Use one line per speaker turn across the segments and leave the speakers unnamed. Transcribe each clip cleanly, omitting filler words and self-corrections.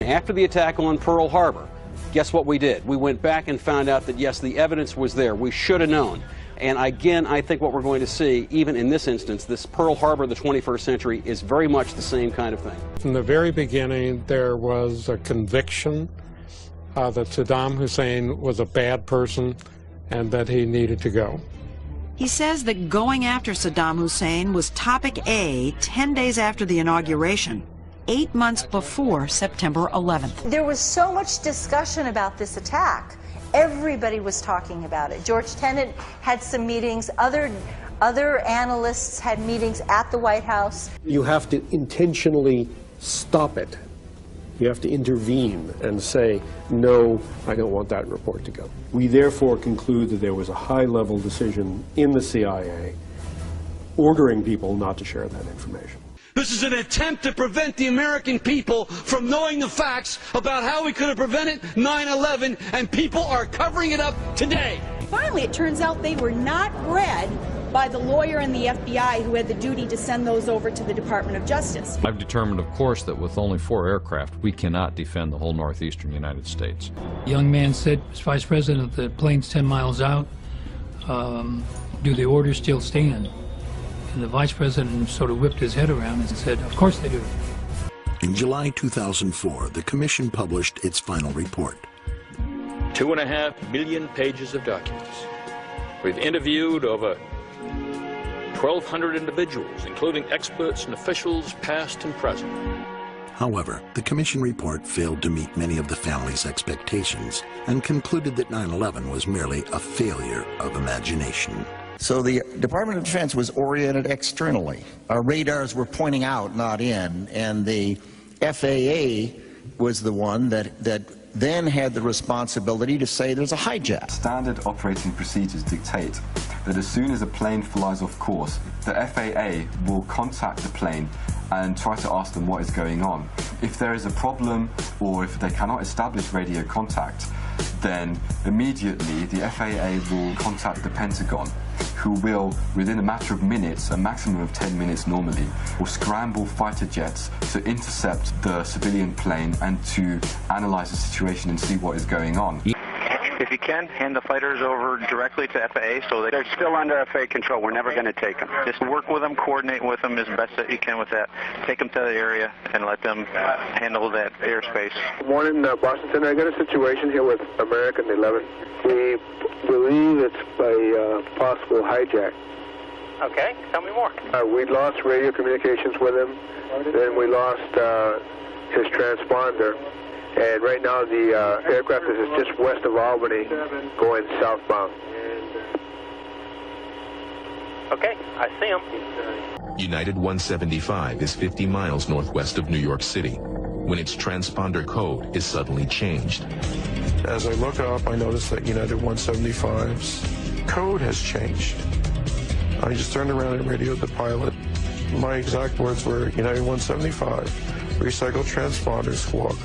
After the attack on Pearl Harbor, guess what we did? We went back and found out that, yes, the evidence was there. We should have known. And again, I think what we're going to see, even in this instance, this Pearl Harbor of the 21st century, is very much the same kind of thing.
From the very beginning, there was a conviction that Saddam Hussein was a bad person and that he needed to go.
He says that going after Saddam Hussein was topic A 10 days after the inauguration, 8 months before September 11th.
There was so much discussion about this attack. Everybody was talking about it. George Tenet had some meetings. Other analysts had meetings at the White House.
You have to intentionally stop it. You have to intervene and say, no, I don't want that report to go. We therefore conclude that there was a high-level decision in the CIA ordering people not to share that information.
This is an attempt to prevent the American people from knowing the facts about how we could have prevented 9/11, and people are covering it up today.
Finally, it turns out they were not read by the lawyer in the FBI who had the duty to send those over to the Department of Justice.
I've determined, of course, that with only 4 aircraft, we cannot defend the whole northeastern United States.
The young man said, Vice President, the plane's 10 miles out. Do the orders still stand? And the Vice President sort of whipped his head around and said, of course they do.
In July 2004, the Commission published its final report.
2.5 million pages of documents. We've interviewed over 1,200 individuals, including experts and officials past and present.
However, the Commission report failed to meet many of the family's expectations and concluded that 9/11 was merely a failure of imagination.
So the Department of Defense was oriented externally. Our radars were pointing out, not in, and the FAA was the one that then had the responsibility to say there's a hijack.
Standard operating procedures dictate that as soon as a plane flies off course, the FAA will contact the plane and try to ask them what is going on. If there is a problem or if they cannot establish radio contact, then immediately the FAA will contact the Pentagon, who will, within a matter of minutes, a maximum of 10 minutes normally, will scramble fighter jets to intercept the civilian plane and to analyze the situation and see what is going on.
If you can, hand the fighters over directly to FAA so that they're still under FAA control. We're never going to take them. Just work with them, coordinate with them as best that you can with that. Take them to the area and let them handle that airspace.
Morning, Washington. I got a situation here with American 11. We believe it's a possible hijack.
Okay, tell me more.
We lost radio communications with him. Then we lost his transponder. And right now the aircraft is just west of Albany going southbound.
Okay, I see him.
United 175 is 50 miles northwest of New York City when its transponder code is suddenly changed.
As I look up, I notice that United 175's code has changed. I just turned around and radioed the pilot. My exact words were, United 175, recycle transponder squawk.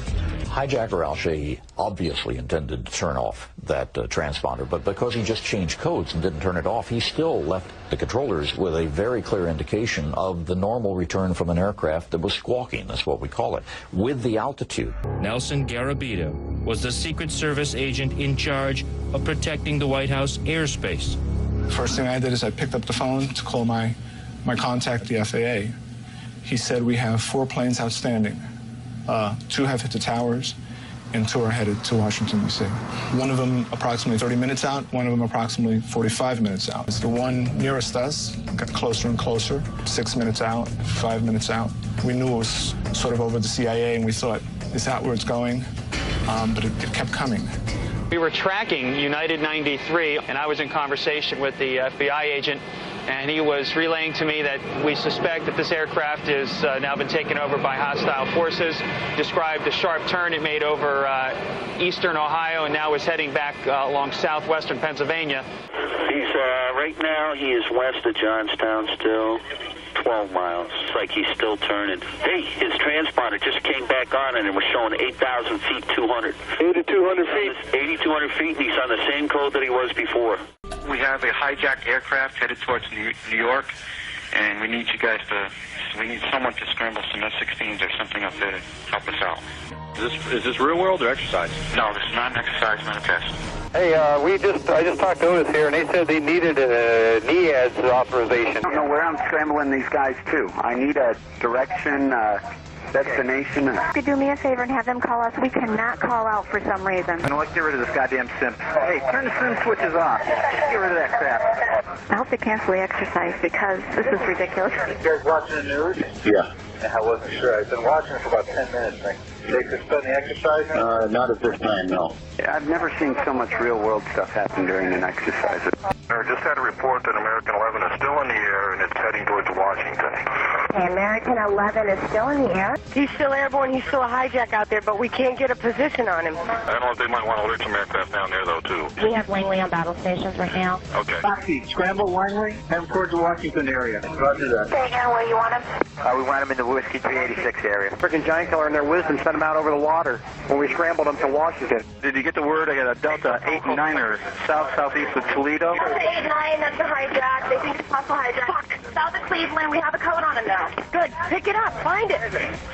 Hijacker Al-Shehhi obviously intended to turn off that transponder, but because he just changed codes and didn't turn it off, he still left the controllers with a very clear indication of the normal return from an aircraft that was squawking, that's what we call it, with the altitude.
Nelson Garabito was the Secret Service agent in charge of protecting the White House airspace.
First thing I did is I picked up the phone to call my contact, the FAA. He said we have 4 planes outstanding. 2 have hit the towers, and 2 are headed to Washington, D.C. One of them approximately 30 minutes out, one of them approximately 45 minutes out. The one nearest us got closer and closer, 6 minutes out, 5 minutes out. We knew it was sort of over the CIA, and we thought, is that where it's going? But it kept coming.
We were tracking United 93, and I was in conversation with the FBI agent, and he was relaying to me that we suspect that this aircraft has now been taken over by hostile forces, described the sharp turn it made over eastern Ohio and now is heading back along southwestern Pennsylvania.
He's, right now, he is west of Johnstown still. 12 miles. It's like he's still turning. Hey, his transponder just came back on and it was showing 8,000 feet, 200. 8,200 feet? 8,200 feet, and he's on the same code that he was before.
We have a hijacked aircraft headed towards New York, and we need you guys to, we need someone to scramble some F-16s or something up there to help us out.
Is this real world or exercise?
No, this is not an exercise, not a test.
Hey, I just talked to Otis here, and they said they needed a NIAD's authorization.
I don't know where I'm scrambling these guys to. I need a direction, destination.
Could you do me a favor and have them call us? We cannot call out for some reason.
And let's get rid of this goddamn sim. Hey, turn the sim switches off. Just get rid of that crap.
I hope they cancel the exercise because this is ridiculous.
You guys watching the news?
Yeah.
I wasn't sure. I've been watching for about 10 minutes. They suspend the exercise?
Not at this time, no. Yeah, I've never seen so much real-world stuff happen during an exercise.
I just had a report that American 11 is still in the air and it's heading towards Washington.
American 11 is still in the air?
He's still airborne. He's still a hijack out there, but we can't get a position on him.
I don't know if they might want to alert some aircraft down there, though, too.
We have Langley on battle stations right now.
Okay.
Foxy, scramble Langley, head him towards the Washington area.
Roger that.
Say again where you want him?
We want him in the Whiskey 386 area.
Freaking giant killer and their wisdom sent him out over the water when we scrambled him to Washington.
Did you get the word? I got a Delta 8-9er southeast of Toledo.
Delta 8-9, that's a hijack. They think it's possible hijack. Fuck. South of Cleveland, we have a code on him now.
Good. Pick it up. Find it.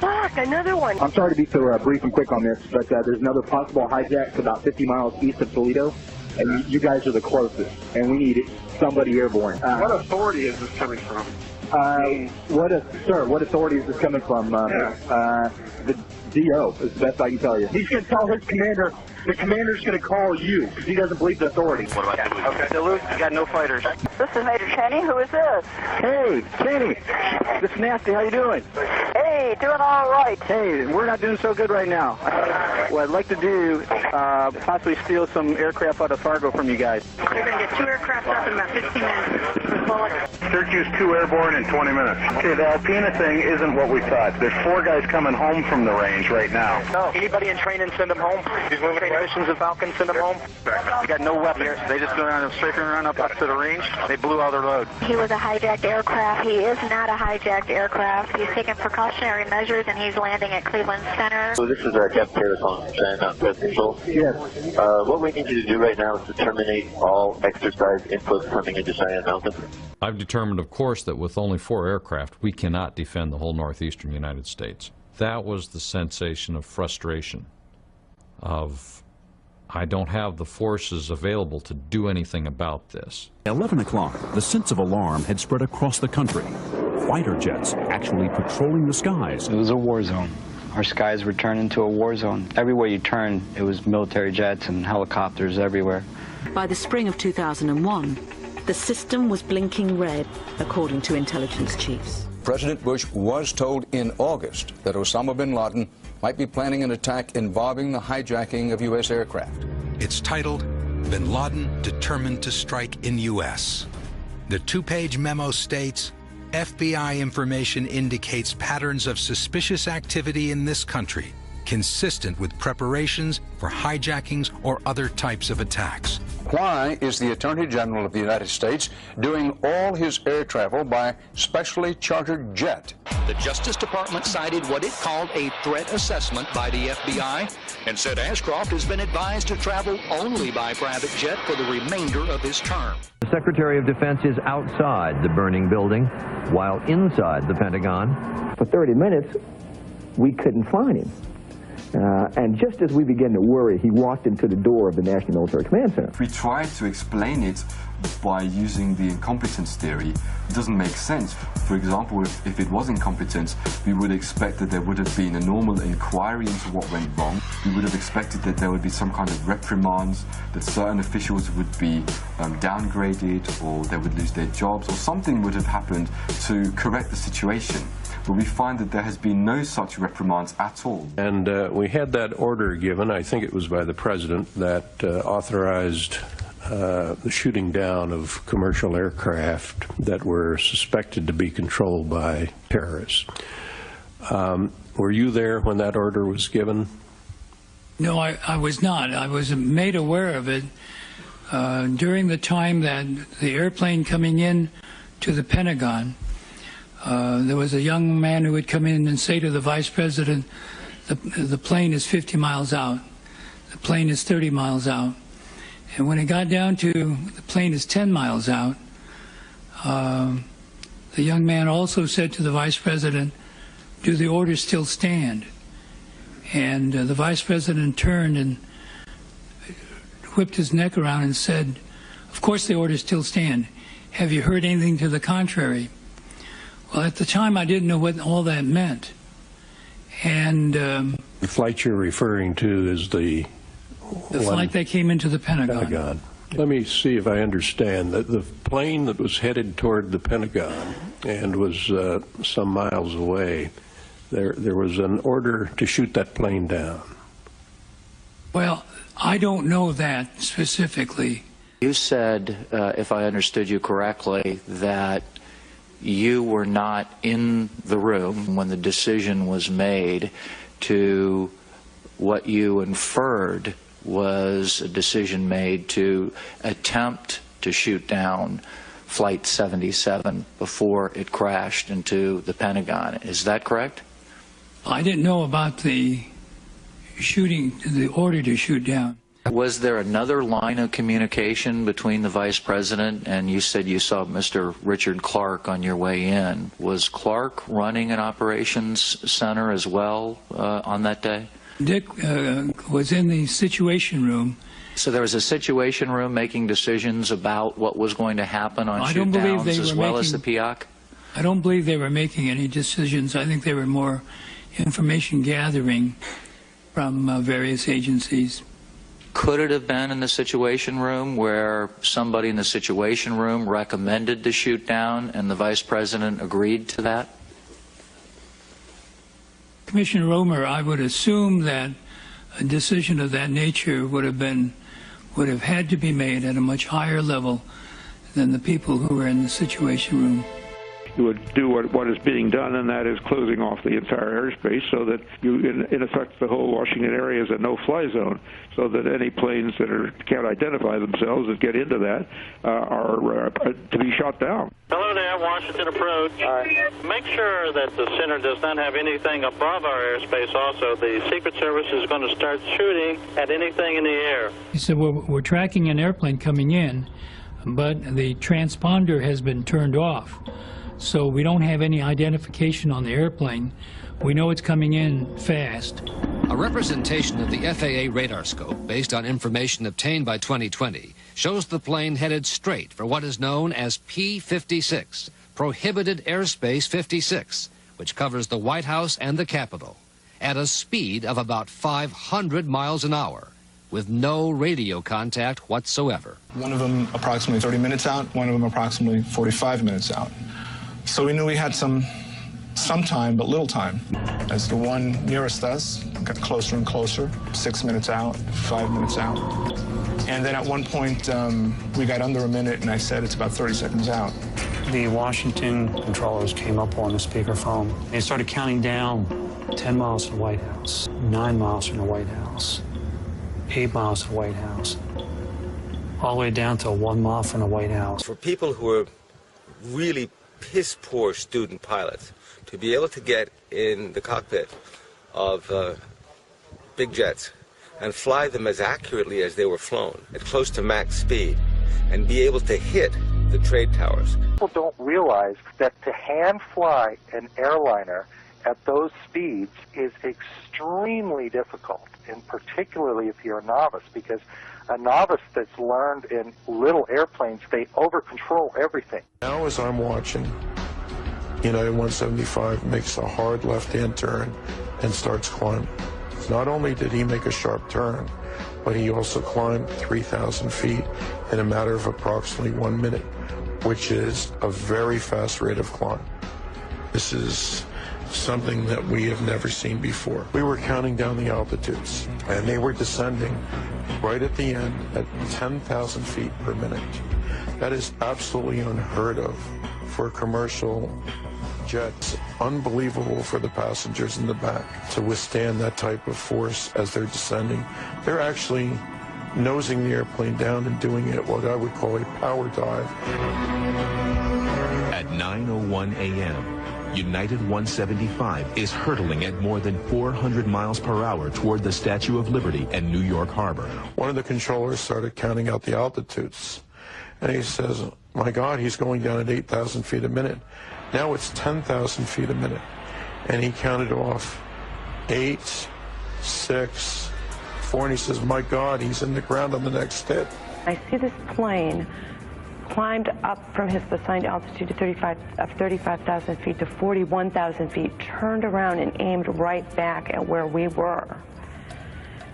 Fuck, another one.
I'm sorry to be so brief and quick on this, but there's another possible hijack about 50 miles east of Toledo, and you guys are the closest, and we need somebody airborne.
What authority is this coming from?
What authority is this coming from? The DO is the best I can tell you. He's going to tell his commander. The commander's going to call you because he doesn't believe the authority.
What about Duluth? Okay, Duluth, you got no fighters.
This is Major Cheney. Who is this?
Hey, Cheney. This is Nasty. How you doing?
Hey, doing all right.
Hey, we're not doing so good right now. What I'd like to do, possibly steal some aircraft out of Fargo from you guys.
You're going to get 2 aircraft up in about 15 minutes.
Syracuse 2 airborne in 20 minutes. Okay, the Alpena thing isn't what we thought. There's 4 guys coming home from the range right now.
No. Anybody in training, send them home. These moving missions of Falcon, send them home. You got no weapons. They just go on a strafing run up to the range. They blew all their load.
He was a hijacked aircraft. He is not a hijacked aircraft. He's taking precautionary measures and he's landing at Cleveland Center.
So this is our Captain Telephone, Press Control.
Yes.
What we need you to do right now is to terminate all exercise inputs coming into Cheyenne Mountain.
I've determined, of course, that with only 4 aircraft, we cannot defend the whole northeastern United States. That was the sensation of frustration, of I don't have the forces available to do anything about this.
11 o'clock, the sense of alarm had spread across the country. Fighter jets actually patrolling the skies.
It was a war zone. Our skies were turned into a war zone. Everywhere you turned, it was military jets and helicopters everywhere.
By the spring of 2001, the system was blinking red, according to intelligence chiefs.
President Bush was told in August that Osama bin Laden might be planning an attack involving the hijacking of U.S. aircraft.
It's titled, Bin Laden Determined to Strike in U.S. The 2-page memo states, FBI information indicates patterns of suspicious activity in this country, consistent with preparations for hijackings or other types of attacks.
Why is the Attorney General of the United States doing all his air travel by specially chartered jet?
The Justice Department cited what it called a threat assessment by the FBI and said Ashcroft has been advised to travel only by private jet for the remainder of his term.
The Secretary of Defense is outside the burning building, while inside the Pentagon.
For 30 minutes, we couldn't find him. And just as we began to worry, he walked into the door of the National Military Command Center.
If we try to explain it by using the incompetence theory, it doesn't make sense. For example, if it was incompetence, we would expect that there would have been a normal inquiry into what went wrong. We would have expected that there would be some kind of reprimands, that certain officials would be downgraded, or they would lose their jobs, or something would have happened to correct the situation. But we find that there has been no such reprimands at all.
And we had that order given, I think it was by the President, that authorized the shooting down of commercial aircraft that were suspected to be controlled by terrorists. Were you there when that order was given?
No, I was not. I was made aware of it during the time that the airplane coming in to the Pentagon. There was a young man who would come in and say to the Vice President, the plane is 50 miles out, the plane is 30 miles out. And when it got down to the plane is 10 miles out, the young man also said to the Vice President, do the orders still stand? And the vice president turned and whipped his neck around and said, "Of course the orders still stand. Have you heard anything to the contrary?" Well, at the time, I didn't know what all that meant. And
the flight you're referring to is the
flight that came into the Pentagon.
Let me see if I understand. The plane that was headed toward the Pentagon and was some miles away, there was an order to shoot that plane down.
Well, I don't know that specifically.
You said, if I understood you correctly, that you were not in the room when the decision was made to what you inferred was a decision made to attempt to shoot down Flight 77 before it crashed into the Pentagon. Is that correct?
I didn't know about the shooting, the order to shoot down.
Was there another line of communication between the vice president and you said you saw Mr. Richard Clark on your way in? Was Clark running an operations center as well on that day?
Dick was in the situation room.
So there was a situation room making decisions about what was going to happen on shoot downs as well as the PIOC?
I don't believe they were making any decisions. I think they were more information gathering from various agencies.
Could it have been in the situation room where somebody in the situation room recommended the shoot down and the vice president agreed to that?
Commissioner Romer, I would assume that a decision of that nature would have had to be made at a much higher level than the people who were in the situation room.
You would do what is being done, and that is closing off the entire airspace so that you, in effect, the whole Washington area is a no-fly zone, so that any planes that can't identify themselves that get into that are to be shot down.
Hello there, Washington approach. Make sure that the center does not have anything above our airspace also. The Secret Service is going to start shooting at anything in the air.
He said, we're tracking an airplane coming in, but the transponder has been turned off. So we don't have any identification on the airplane. We know it's coming in fast.
A representation of the FAA radar scope based on information obtained by 2020 shows the plane headed straight for what is known as P-56, Prohibited Airspace 56, which covers the White House and the Capitol, at a speed of about 500 miles an hour, with no radio contact whatsoever.
One of them approximately 30 minutes out, one of them approximately 45 minutes out. So we knew we had some time, but little time. As the one nearest us got closer and closer, 6 minutes out, 5 minutes out. And then at one point, we got under a minute, and I said it's about 30 seconds out.
The Washington controllers came up on the speakerphone. They started counting down 10 miles from the White House, 9 miles from the White House, 8 miles from the White House, all the way down to 1 mile from the White House.
For people who are really piss-poor student pilots, to be able to get in the cockpit of big jets and fly them as accurately as they were flown, at close to max speed, and be able to hit the trade towers.
People don't realize that to hand fly an airliner at those speeds is extremely difficult, and particularly if you're a novice, because a novice that's learned in little airplanes, they over-control everything.
Now as I'm watching, United 175 makes a hard left-hand turn and starts climbing. Not only did he make a sharp turn, but he also climbed 3,000 feet in a matter of approximately 1 minute, which is a very fast rate of climb. This is something that we have never seen before. We were counting down the altitudes, and they were descending right at the end at 10,000 feet per minute. That is absolutely unheard of for commercial jets. Unbelievable for the passengers in the back to withstand that type of force as they're descending. They're actually nosing the airplane down and doing it what I would call a power dive.
At 9:01 a.m., United 175 is hurtling at more than 400 miles per hour toward the Statue of Liberty and New York Harbor.
One of the controllers started counting out the altitudes, and he says, my God, he's going down at 8,000 feet a minute. Now it's 10,000 feet a minute. And he counted off 8, 6, 4, and he says, my God, he's in the ground on the next hit.
I see this plane climbed up from his assigned altitude to 35,000 feet to 41,000 feet, turned around and aimed right back at where we were,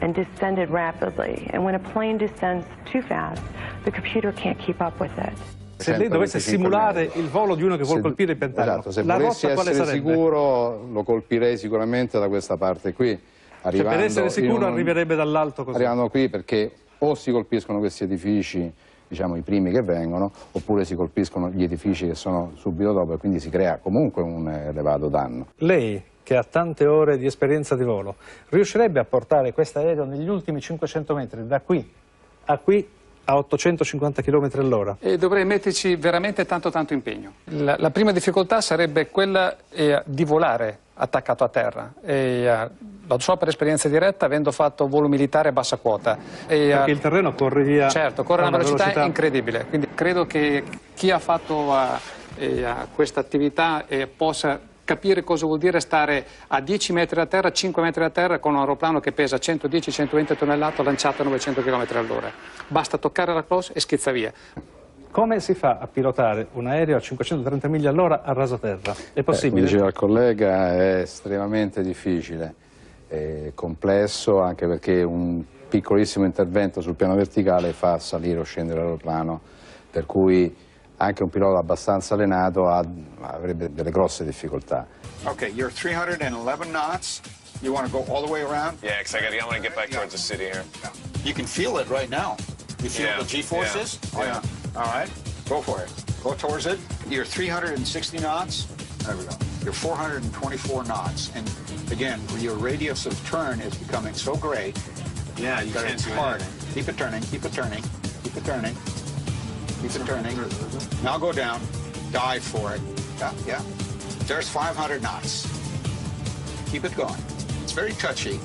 and descended rapidly. And when a plane descends too fast, the computer can't keep up with it.
Se lei dovesse simulare il volo di uno che vuole colpire il Pentagono,
esatto, se
la
volessi
rotta quale
essere
sarebbe?
sicuro lo colpirei sicuramente da questa parte qui.
Cioè, per essere sicuro arriverebbe dall'alto così?
Arrivando qui perché o si colpiscono questi edifici, diciamo i primi che vengono, oppure si colpiscono gli edifici che sono subito dopo e quindi si crea comunque un elevato danno.
Lei, che ha tante ore di esperienza di volo, riuscirebbe a portare questo aereo negli ultimi 500 metri, da qui a 850 km all'ora?
E dovrei metterci veramente tanto impegno. La prima difficoltà sarebbe quella di volare attaccato a terra. Lo so per esperienza diretta, avendo fatto volo militare a bassa quota.
Perché il terreno corre via.
Certo, corre a una velocità incredibile. Quindi credo che chi ha fatto questa attività possa capire cosa vuol dire stare a 10 metri da terra, 5 metri da terra con un aeroplano che pesa 110-120 tonnellate lanciato a 900 km all'ora. Basta toccare la close e schizza via.
Come si fa a pilotare un aereo a 530 miglia all'ora a rasoterra? È possibile?
Come diceva il collega, è estremamente difficile, è complesso anche perché un piccolissimo intervento sul piano verticale fa salire o scendere l'aeroplano, per cui anche un pilota abbastanza allenato avrebbe delle grosse difficoltà.
Okay, you're 311 knots. You want to go all the way around?
Yeah, because I want to get back towards the city here.
You can feel it right now. You feel the G-forces?
Yeah.
Oh, yeah. All right, go for it. Go towards it. You're 360 knots. There we go. You're 424 knots. And again, your radius of turn is becoming so great.
Yeah, you can't
it's
do
hard.
anything.
Keep it turning, keep it turning, keep it turning. Keep it turning. Now go down. Dive for it. Yeah. There's 500 knots. Keep it going. It's very touchy.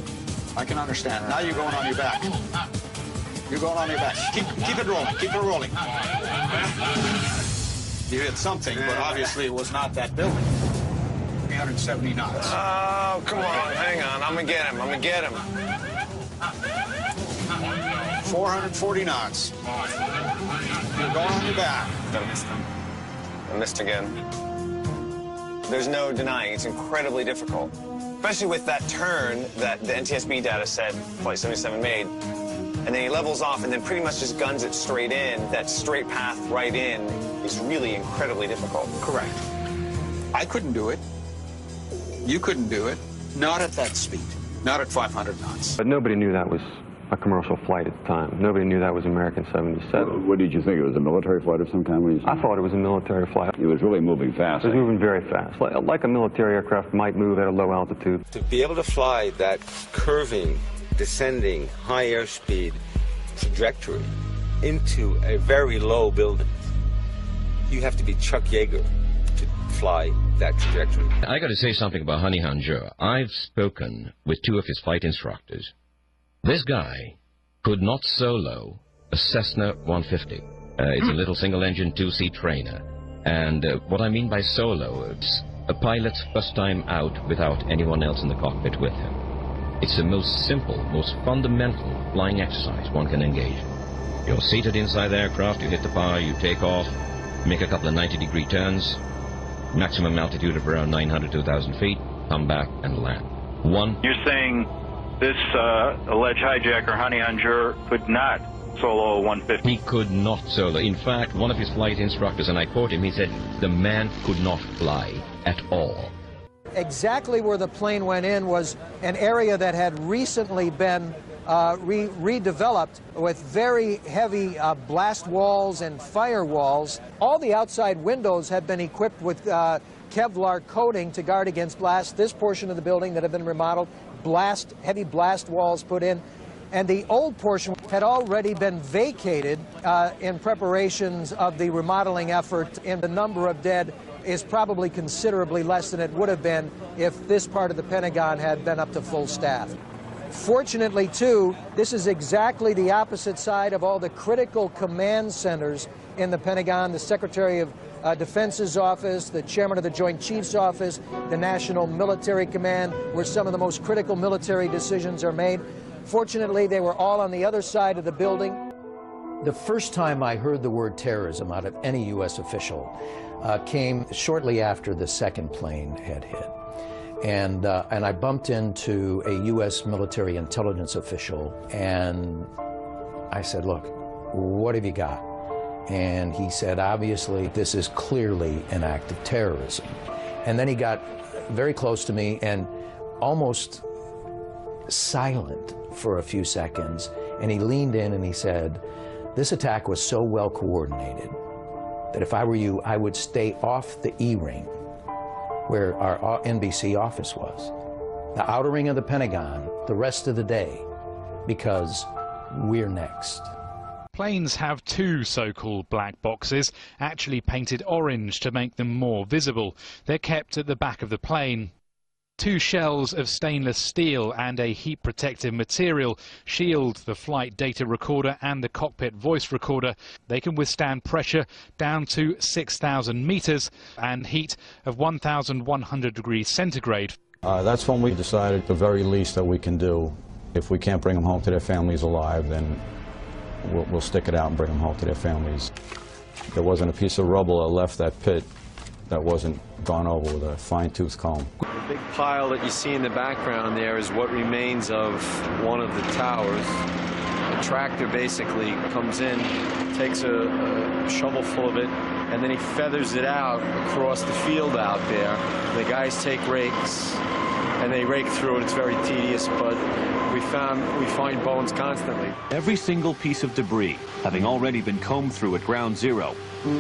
I can understand. Now you're going on your back. You're going on your back. Keep it rolling. Keep it rolling. You hit something, but obviously it was not that building. 370 knots.
Oh, come on. Hang on. I'm going to get him.
440 knots. You're going on your back.
I missed again. There's no denying it's incredibly difficult, especially with that turn that the NTSB data said Flight 77 made. And then he levels off and then pretty much just guns it straight in. That straight path right in is really incredibly difficult.
Correct. I couldn't do it. You couldn't do it. Not at that speed. Not at 500 knots.
But nobody knew that was a commercial flight at the time. Nobody knew that was American 77.
What did you think? It was a military flight of some kind?
I thought it was a military flight.
It was really moving fast.
It was moving very fast, like a military aircraft might move at a low altitude.
To be able to fly that curving, descending, high airspeed trajectory into a very low building, you have to be Chuck Yeager to fly that trajectory.
I got to say something about Hani Hanjour. I've spoken with two of his flight instructors. This guy could not solo a Cessna 150. It's a little single-engine, two-seat trainer. And what I mean by solo, it's a pilot's first time out without anyone else in the cockpit with him. It's the most simple, most fundamental flying exercise one can engage in. You're seated inside the aircraft, you hit the power, you take off, make a couple of 90-degree turns, maximum altitude of around 900 to 1,000 feet, come back and land.
You're saying this alleged hijacker, Hani Hanjour, could not solo a 150?
He could not solo. In fact, one of his flight instructors, and I quote him, he said, the man could not fly at all.
Exactly where the plane went in was an area that had recently been redeveloped with very heavy blast walls and firewalls. All the outside windows had been equipped with Kevlar coating to guard against blast. This portion of the building that had been remodeled, heavy blast walls put in, and the old portion had already been vacated in preparations of the remodeling effort, and the number of dead is probably considerably less than it would have been if this part of the Pentagon had been up to full staff. Fortunately, too, this is exactly the opposite side of all the critical command centers in the Pentagon, the Secretary of Defense's office, the Chairman of the Joint Chiefs office, the National Military Command, where some of the most critical military decisions are made. Fortunately, they were all on the other side of the building. The first time I heard the word terrorism out of any U.S. official came shortly after the second plane had hit. And I bumped into a U.S. military intelligence official, and I said, look, what have you got? And he said, obviously, this is clearly an act of terrorism. And then he got very close to me and almost silent for a few seconds, and he leaned in and he said, this attack was so well coordinated that if I were you, I would stay off the E-ring where our NBC office was, the outer ring of the Pentagon, the rest of the day, because we're next.
Planes have two so-called black boxes, actually painted orange to make them more visible. They're kept at the back of the plane. Two shells of stainless steel and a heat-protective material shield the flight data recorder and the cockpit voice recorder. They can withstand pressure down to 6,000 meters and heat of 1,100 degrees centigrade.
That's when we decided the very least that we can do. If we can't bring them home to their families alive, then we'll stick it out and bring them home to their families. There wasn't a piece of rubble that left that pit that wasn't gone over with a fine-tooth comb.
The big pile that you see in the background there is what remains of one of the towers. The tractor basically comes in, takes a shovel full of it, and then he feathers it out across the field out there. The guys take rakes, and they rake through it. It's very tedious, but we find bones constantly.
Every single piece of debris, having already been combed through at ground zero,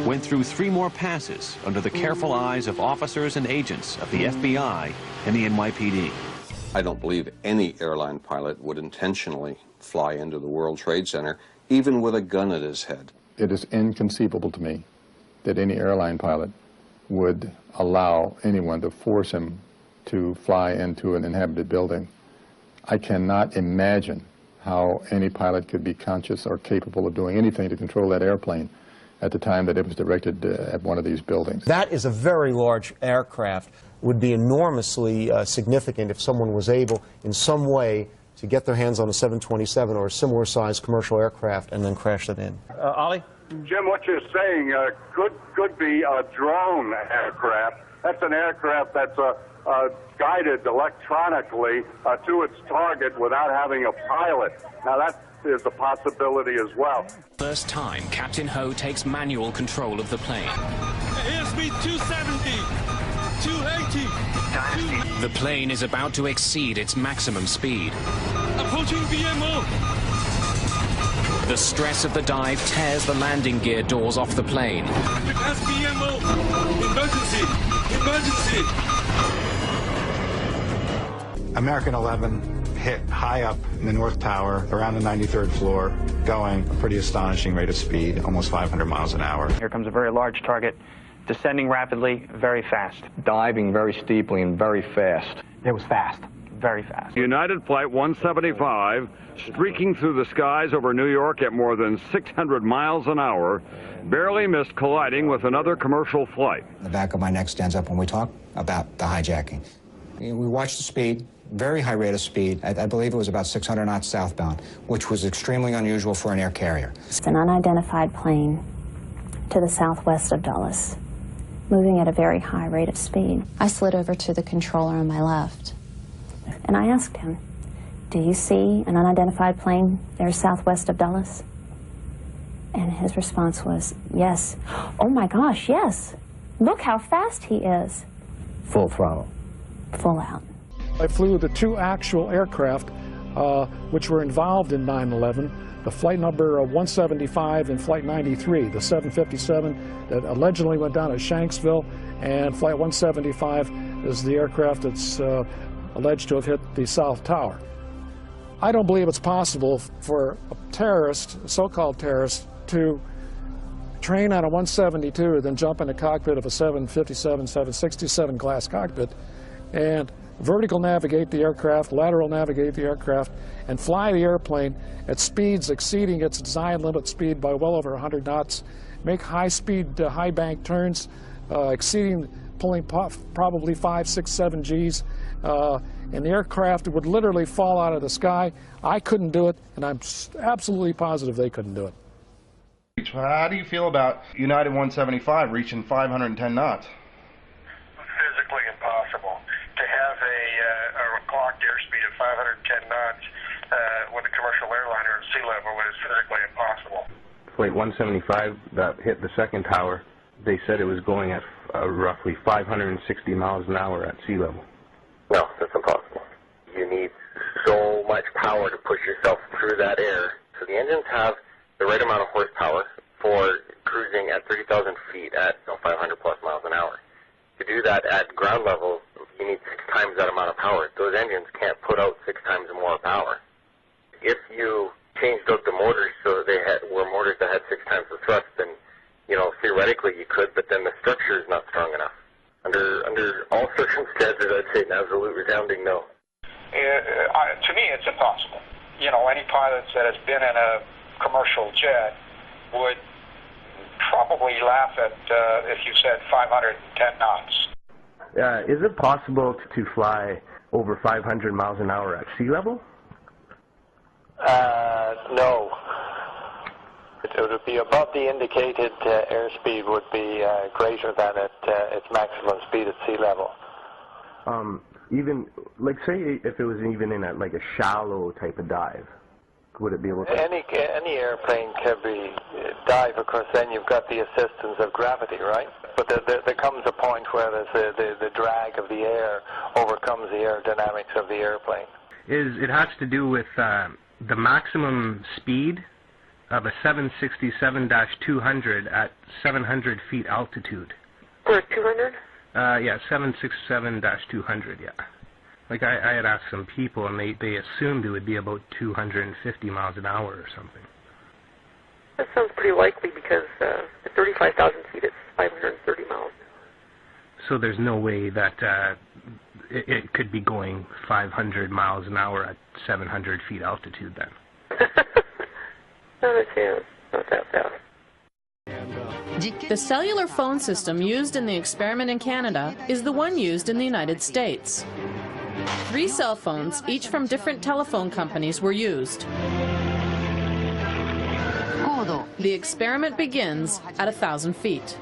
went through 3 more passes under the careful eyes of officers and agents of the FBI and the NYPD.
I don't believe any airline pilot would intentionally fly into the World Trade Center, even with a gun at his head.
It is inconceivable to me that any airline pilot would allow anyone to force him to fly into an inhabited building. I cannot imagine how any pilot could be conscious or capable of doing anything to control that airplane at the time that it was directed at one of these buildings.
That is a very large aircraft. Would be enormously significant if someone was able in some way to get their hands on a 727 or a similar sized commercial aircraft and then crash it in.
Ollie?
Jim, what you're saying could be a drone aircraft. That's an aircraft that's guided electronically to its target without having a pilot. Now that is a possibility as well.
First time, Captain Ho takes manual control of the plane.
Airspeed 270, 280.
The plane is about to exceed its maximum speed.
Approaching VMO.
The stress of the dive tears the landing gear doors off the plane.
It has VMO. Emergency. Emergency.
American 11 hit high up in the North Tower, around the 93rd floor, going a pretty astonishing rate of speed, almost 500 miles an hour.
Here comes a very large target, descending rapidly, very fast.
Diving very steeply and very fast.
It was fast, very fast.
United Flight 175, streaking through the skies over New York at more than 600 miles an hour, barely missed colliding with another commercial flight.
The back of my neck stands up when we talk about the hijacking. We watched the speed. Very high rate of speed. I believe it was about 600 knots southbound, which was extremely unusual for an air carrier.
It's an unidentified plane to the southwest of Dulles, moving at a very high rate of speed. I slid over to the controller on my left, and I asked him, do you see an unidentified plane there southwest of Dulles? And his response was, yes. Oh my gosh, yes. Look how fast he is.
Full throttle.
Full out.
I flew the 2 actual aircraft which were involved in 9/11, the flight number 175 and flight 93, the 757 that allegedly went down at Shanksville, and flight 175 is the aircraft that's alleged to have hit the South Tower. I don't believe it's possible for a terrorist, a so-called terrorist, to train on a 172, then jump in the cockpit of a 757, 767 glass cockpit, and vertical navigate the aircraft, lateral navigate the aircraft, and fly the airplane at speeds exceeding its design limit speed by well over 100 knots, make high-speed, high-bank turns, pulling probably 5, 6, 7 Gs, and the aircraft would literally fall out of the sky. I couldn't do it, and I'm absolutely positive they couldn't do it.
How do you feel about United 175 reaching 510 knots?
Physically impossible. To have a clocked airspeed of 510 knots with a commercial airliner at sea level is physically impossible.
Flight 175 that hit the second tower, they said it was going at roughly 560 miles an hour at sea level.
No, that's impossible. You need so much power to push yourself through that air. So the engines have the right amount of horsepower for cruising at 30,000 feet at 500 plus miles an hour. To do that at ground level, you need 6 times that amount of power. Those engines can't put out 6 times more power. If you changed out the motors so they were motors that had 6 times the thrust, then theoretically you could, but then the structure is not strong enough. Under all circumstances, I'd say an absolute resounding no.
To me, it's impossible. Any pilot that has been in a commercial jet would probably laugh at if you said 510 knots.
Is it possible to fly over 500 miles an hour at sea level?
No. It would be above the indicated airspeed would be greater than its maximum speed at sea level.
Even, like, say if it was even in a shallow type of dive, would it be able to?
Any airplane can be dive, of course, then you've got the assistance of gravity, right? But there comes a point where the drag of the air overcomes the aerodynamics of the airplane.
It has to do with the maximum speed of a 767-200 at 700 feet altitude.
For 200?
Yeah, 767-200, yeah. Like I had asked some people, and they assumed it would be about 250 miles an hour or something.
That sounds pretty likely because at 35,000 feet it's 530 miles.
So there's no way that it could be going 500 miles an hour at 700 feet altitude then?
Not a chance. Not that fast.
The cellular phone system used in the experiment in Canada is the one used in the United States. 3 cell phones, each from different telephone companies, were used. The experiment begins at 1,000 feet.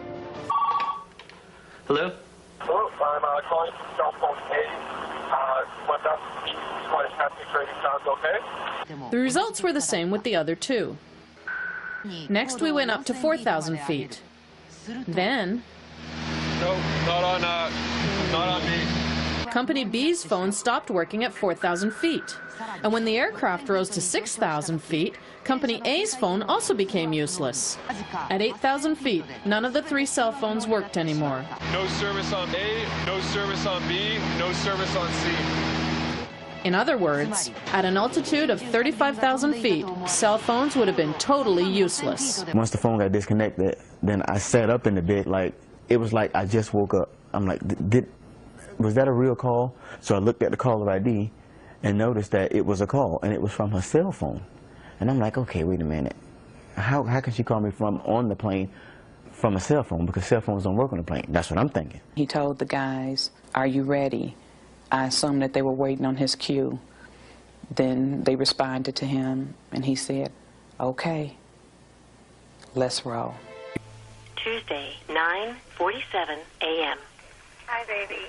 Hello? Hello, I'm calling from cell phone A. 1,000 feet, flight happy trading sounds okay?
The results were the same with the other 2. Next we went up to 4,000 feet. Then...
No, not on me.
Company B's phone stopped working at 4,000 feet. And when the aircraft rose to 6,000 feet, Company A's phone also became useless. At 8,000 feet, none of the 3 cell phones worked anymore.
No service on A, no service on B, no service on C.
In other words, at an altitude of 35,000 feet, cell phones would have been totally useless.
Once the phone got disconnected, then I sat up in the bed it was like I just woke up. I'm like, was that a real call? So I looked at the caller ID and noticed that it was a call, and it was from her cell phone. And I'm like, okay, wait a minute. How can she call me from on the plane from a cell phone? Because cell phones don't work on the plane. That's what I'm thinking.
He told the guys, "Are you ready?" I assumed that they were waiting on his cue. Then they responded to him, and he said, "Okay, let's roll."
Tuesday, 9:47 a.m.
Hi, baby.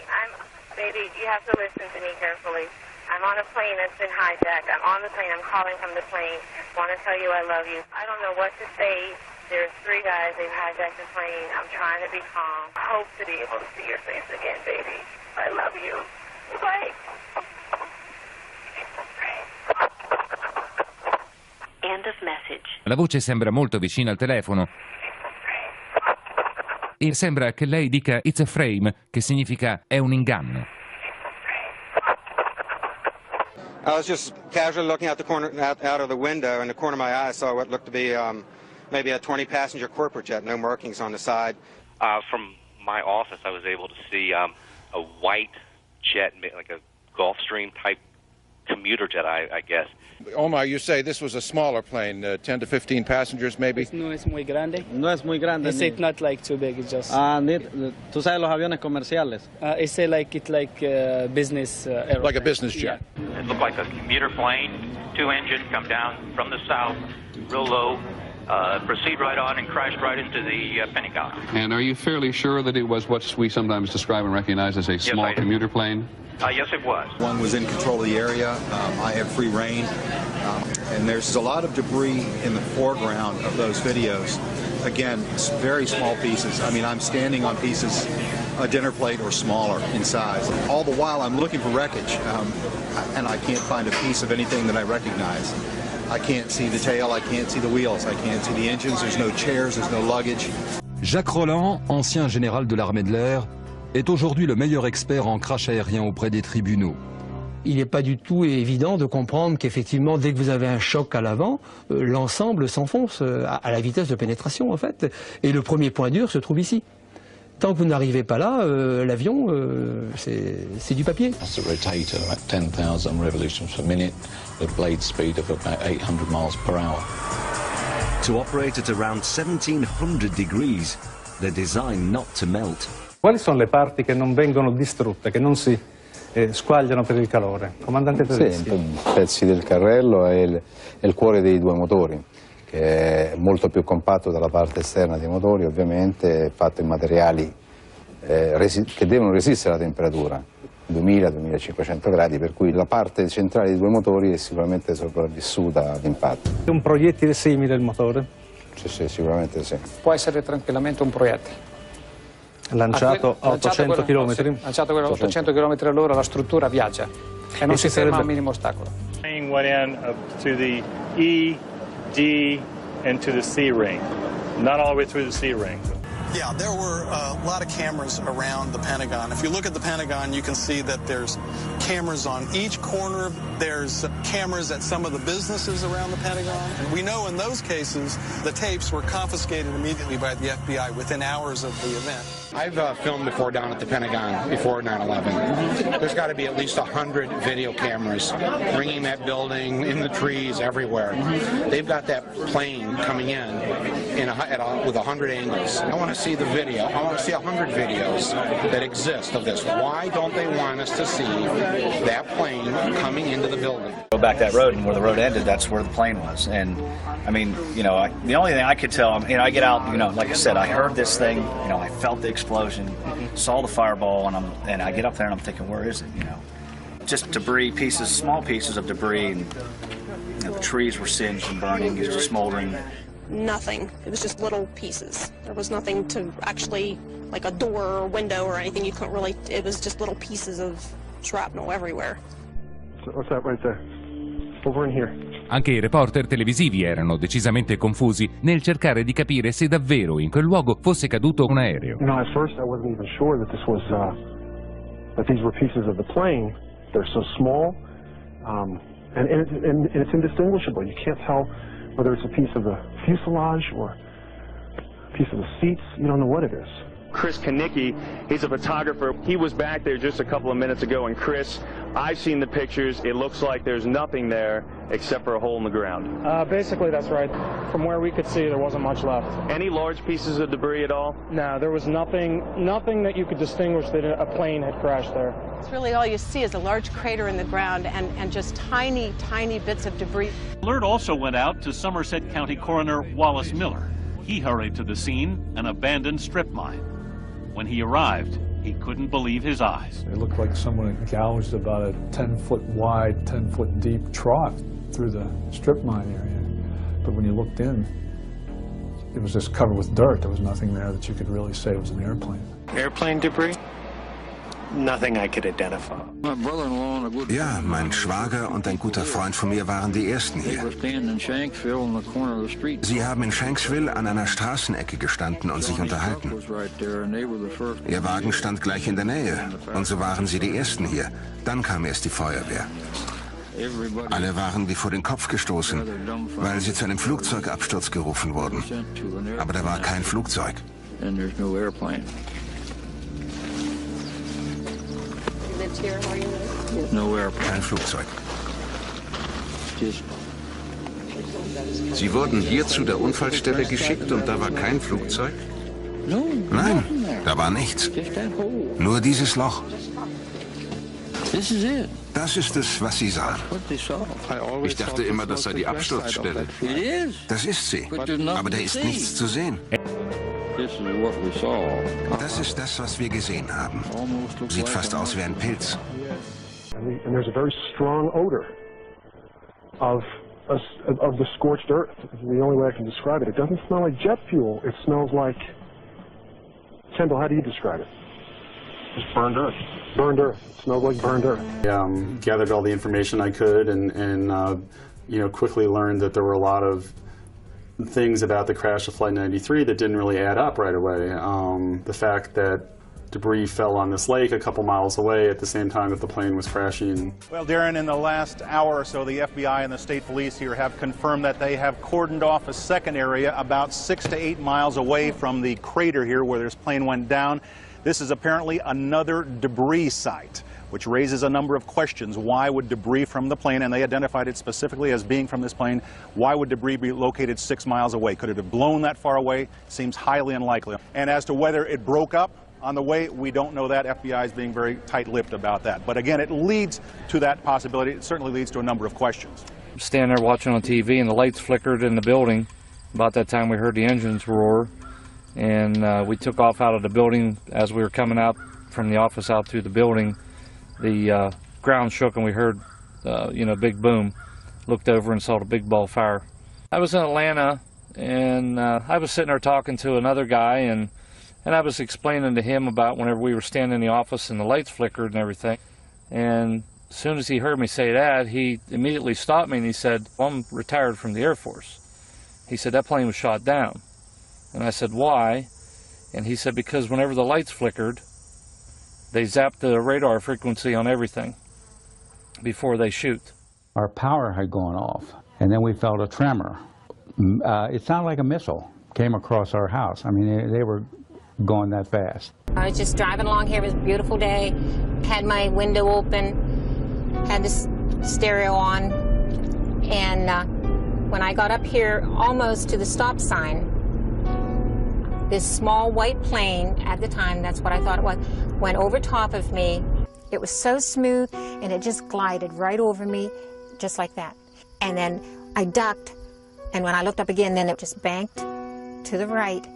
Baby, you have to listen to me carefully. I'm on a plane that's been hijacked. I'm on the plane. I'm calling from the plane. Want to tell you I love you. I don't know what to say. There's 3 guys. They've hijacked the plane. I'm trying to be calm. I hope to be able to see your face again, baby. I love you. Bye.
End of message.
La voce sembra molto vicina al telefono e sembra che lei dica "it's a frame", che significa è un inganno.
I was just casually looking out of the window, and the corner of my eye I saw what looked to be maybe a 20-passenger corporate jet, no markings on the side.
From my office, I was able to see a white jet, like a
Gulfstream type commuter jet, I guess.
Omar, you say this was a smaller plane, 10 to 15 passengers maybe?
No es muy grande.
No es muy grande.
It's not like too big, it's just...
¿Tú sabes los aviones comerciales?
It's like business airplane.
Like a business jet.
It looked like a commuter plane, 2 engines, come down from the south, real low, proceed right on and crashed right into the Pentagon.
And are you fairly sure that it was what we sometimes describe and recognize as a small commuter plane?
Yes, it was.
One was in control of the area. I had free reign. And there's a lot of debris in the foreground of those videos. Again, very small pieces. I mean, I'm standing on pieces, a dinner plate or smaller in size. All the while, I'm looking for wreckage, and I can't find a piece of anything that I recognize. I can't see the tail, I can't see the wheels, I can't see the engines, there's no chairs, there's no luggage.
Jacques Rolland, ancien général de l'armée de l'air, est aujourd'hui le meilleur expert en crash aérien auprès des tribunaux.
Il n'est pas du tout évident de comprendre qu'effectivement, dès que vous avez un choc à l'avant, l'ensemble s'enfonce à la vitesse de pénétration, en fait. Et le premier point dur se trouve ici. Tant que vous n'arrivez pas là, l'avion, c'est du papier.
That's a rotator at 10,000 revolutions per minute, a blade speed of about 800 miles per hour.
To operate at around 1700 degrees, they're designed not to melt.
Quali sono le parti che non vengono distrutte, che non si squagliano per il calore? Comandante Tedeschi.
Sì, pezzi del carrello e il cuore dei due motori, che è molto più compatto dalla parte esterna dei motori, ovviamente è fatto in materiali che devono resistere alla temperatura, 2000-2500 gradi, per cui la parte centrale dei due motori è sicuramente sopravvissuta all'impatto.
È un proiettile simile il motore?
Sì, sicuramente sì.
Può essere tranquillamente un proiettile.
Lanciato a 800 km?
Sì, lanciato a 800 km all'ora, la struttura viaggia e non si ferma a un minimo ostacolo.
The plane went in to the E, D, and to the C ring. Not all the way through the C ring.
Yeah, there were a lot of cameras around the Pentagon. If you look at the Pentagon, you can see that there's cameras on each corner. There's cameras at some of the businesses around the Pentagon. And we know in those cases, the tapes were confiscated immediately by the FBI within hours of the event.
I've filmed before down at the Pentagon before 9/11. There's got to be at least 100 video cameras ringing that building, in the trees, everywhere. They've got that plane coming in with 100 angles. I want to see the video. I want to see 100 videos that exist of this. Why don't they want us to see that plane coming into the building?
Go back that road, and where the road ended, that's where the plane was. And I mean, you know, the only thing I could tell, I get out, you know, like I said, I heard this thing, you know, I felt the explosion, saw the fireball, and I get up there and I'm thinking, where is it, you know? Just debris, pieces, small pieces of debris, and you know, the trees were singed and burning, it was just smoldering.
Nothing. It was just little pieces. There was nothing to actually, like a door or window or anything. You couldn't really, it was just little pieces of shrapnel everywhere.
What's that right there? Over in here.
Anche i reporter televisivi erano decisamente confusi nel cercare di capire se davvero in quel luogo fosse caduto un aereo.
You know, at first I wasn't even sure that this was, that these were pieces of the plane. They're so small, and it's indistinguishable. You can't tell whether it's a piece of the fuselage or a piece of the seats. You don't know what it is.
Chris Kanicki, he's a photographer. He was back there just a couple of minutes ago, and Chris, I've seen the pictures. It looks like there's nothing there except for a hole in the ground.
Basically, that's right. From where we could see, there wasn't much left.
Any large pieces of debris at all?
No, there was nothing that you could distinguish that a plane had crashed there.
It's really all you see is a large crater in the ground and just tiny, tiny bits of debris.
Alert also went out to Somerset County Coroner Wallace Miller. He hurried to the scene, an abandoned strip mine. When he arrived, he couldn't believe his eyes.
It looked like someone had gouged about a 10-foot wide, 10-foot deep trough through the strip mine area. But when you looked in, it was just covered with dirt. There was nothing there that you could really say it was an airplane.
Airplane debris? Nothing I could identify.
Ja, mein Schwager und ein guter Freund von mir waren die Ersten hier. Sie haben in Shanksville an einer Straßenecke gestanden und sich unterhalten. Ihr Wagen stand gleich in der Nähe und so waren sie die Ersten hier. Dann kam erst die Feuerwehr. Alle waren wie vor den Kopf gestoßen, weil sie zu einem Flugzeugabsturz gerufen wurden. Aber da war kein Flugzeug.
Lived here where you live?
Kein Flugzeug. Sie wurden hier zu der Unfallstelle geschickt und da war kein Flugzeug? Nein, da war nichts. Nur dieses Loch. Das ist es, was Sie sahen. Ich dachte immer, das sei die Absturzstelle. Das ist sie, aber da ist nichts zu sehen. Das ist das, was wir gesehen haben. Sieht fast aus wie ein Pilz.
And there's a very strong odor of the scorched earth. The only way I can describe it. It doesn't smell like jet fuel. It smells like... Kendall, how do you describe it? Just burned earth. Burned earth. It smells like burned earth.
Gathered all the information I could and quickly learned that there were a lot of things about the crash of Flight 93 that didn't really add up right away. The fact that debris fell on this lake a couple miles away at the same time that the plane was crashing.
Well, Darren, in the last hour or so, the FBI and the state police here have confirmed that they have cordoned off a second area about 6 to 8 miles away from the crater here where this plane went down. This is apparently another debris site, which raises a number of questions. Why would debris from the plane, and they identified it specifically as being from this plane, why would debris be located 6 miles away? Could it have blown that far away? Seems highly unlikely. And as to whether it broke up on the way, we don't know that. FBI is being very tight-lipped about that. But again, it leads to that possibility. It certainly leads to a number of questions.
Standing there watching on TV, and the lights flickered in the building. About that time, we heard the engines roar, and we took off out of the building. As we were coming out from the office out through the building, the ground shook, and we heard, a big boom. Looked over and saw the big ball of fire. I was in Atlanta, and I was sitting there talking to another guy, and I was explaining to him about whenever we were standing in the office and the lights flickered and everything. And as soon as he heard me say that, he immediately stopped me and he said, well, I'm retired from the Air Force. He said, that plane was shot down. And I said, why? And he said, because whenever the lights flickered, they zapped the radar frequency on everything before they shoot.
Our power had gone off, and then we felt a tremor. It sounded like a missile came across our house. I mean, they were going that fast.
I was just driving along here. It was a beautiful day. Had my window open, had this stereo on, and when I got up here almost to the stop sign, this small white plane, at the time, that's what I thought it was, went over top of me. It was so smooth, and it just glided right over me, just like that. And then I ducked, and when I looked up again, then it just banked to the right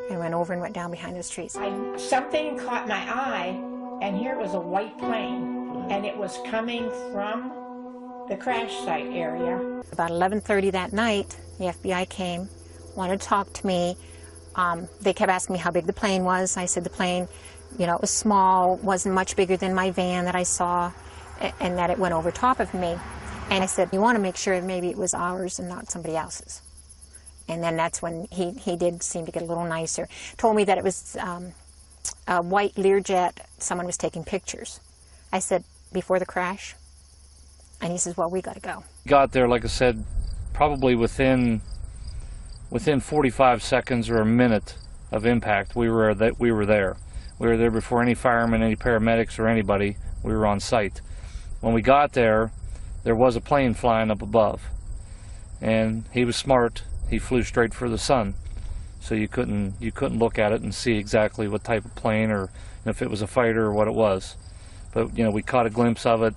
and went over and went down behind those trees.
Something caught my eye, and here was a white plane, and it was coming from the crash site area.
About 11:30 that night, the FBI came, wanted to talk to me. They kept asking me how big the plane was. I said the plane, it was small, wasn't much bigger than my van that I saw, and that it went over top of me. And I said, you want to make sure maybe it was ours and not somebody else's. And then that's when he did seem to get a little nicer. Told me that it was a white Learjet. Someone was taking pictures. I said, before the crash? And he says, well, we got to go.
Got there, like I said, probably within 45 seconds or a minute of impact, we were there. We were there before any firemen, any paramedics, or anybody. We were on site. When we got there, there was a plane flying up above. And he was smart. He flew straight for the sun, so you couldn't look at it and see exactly what type of plane or if it was a fighter or what it was. But we caught a glimpse of it,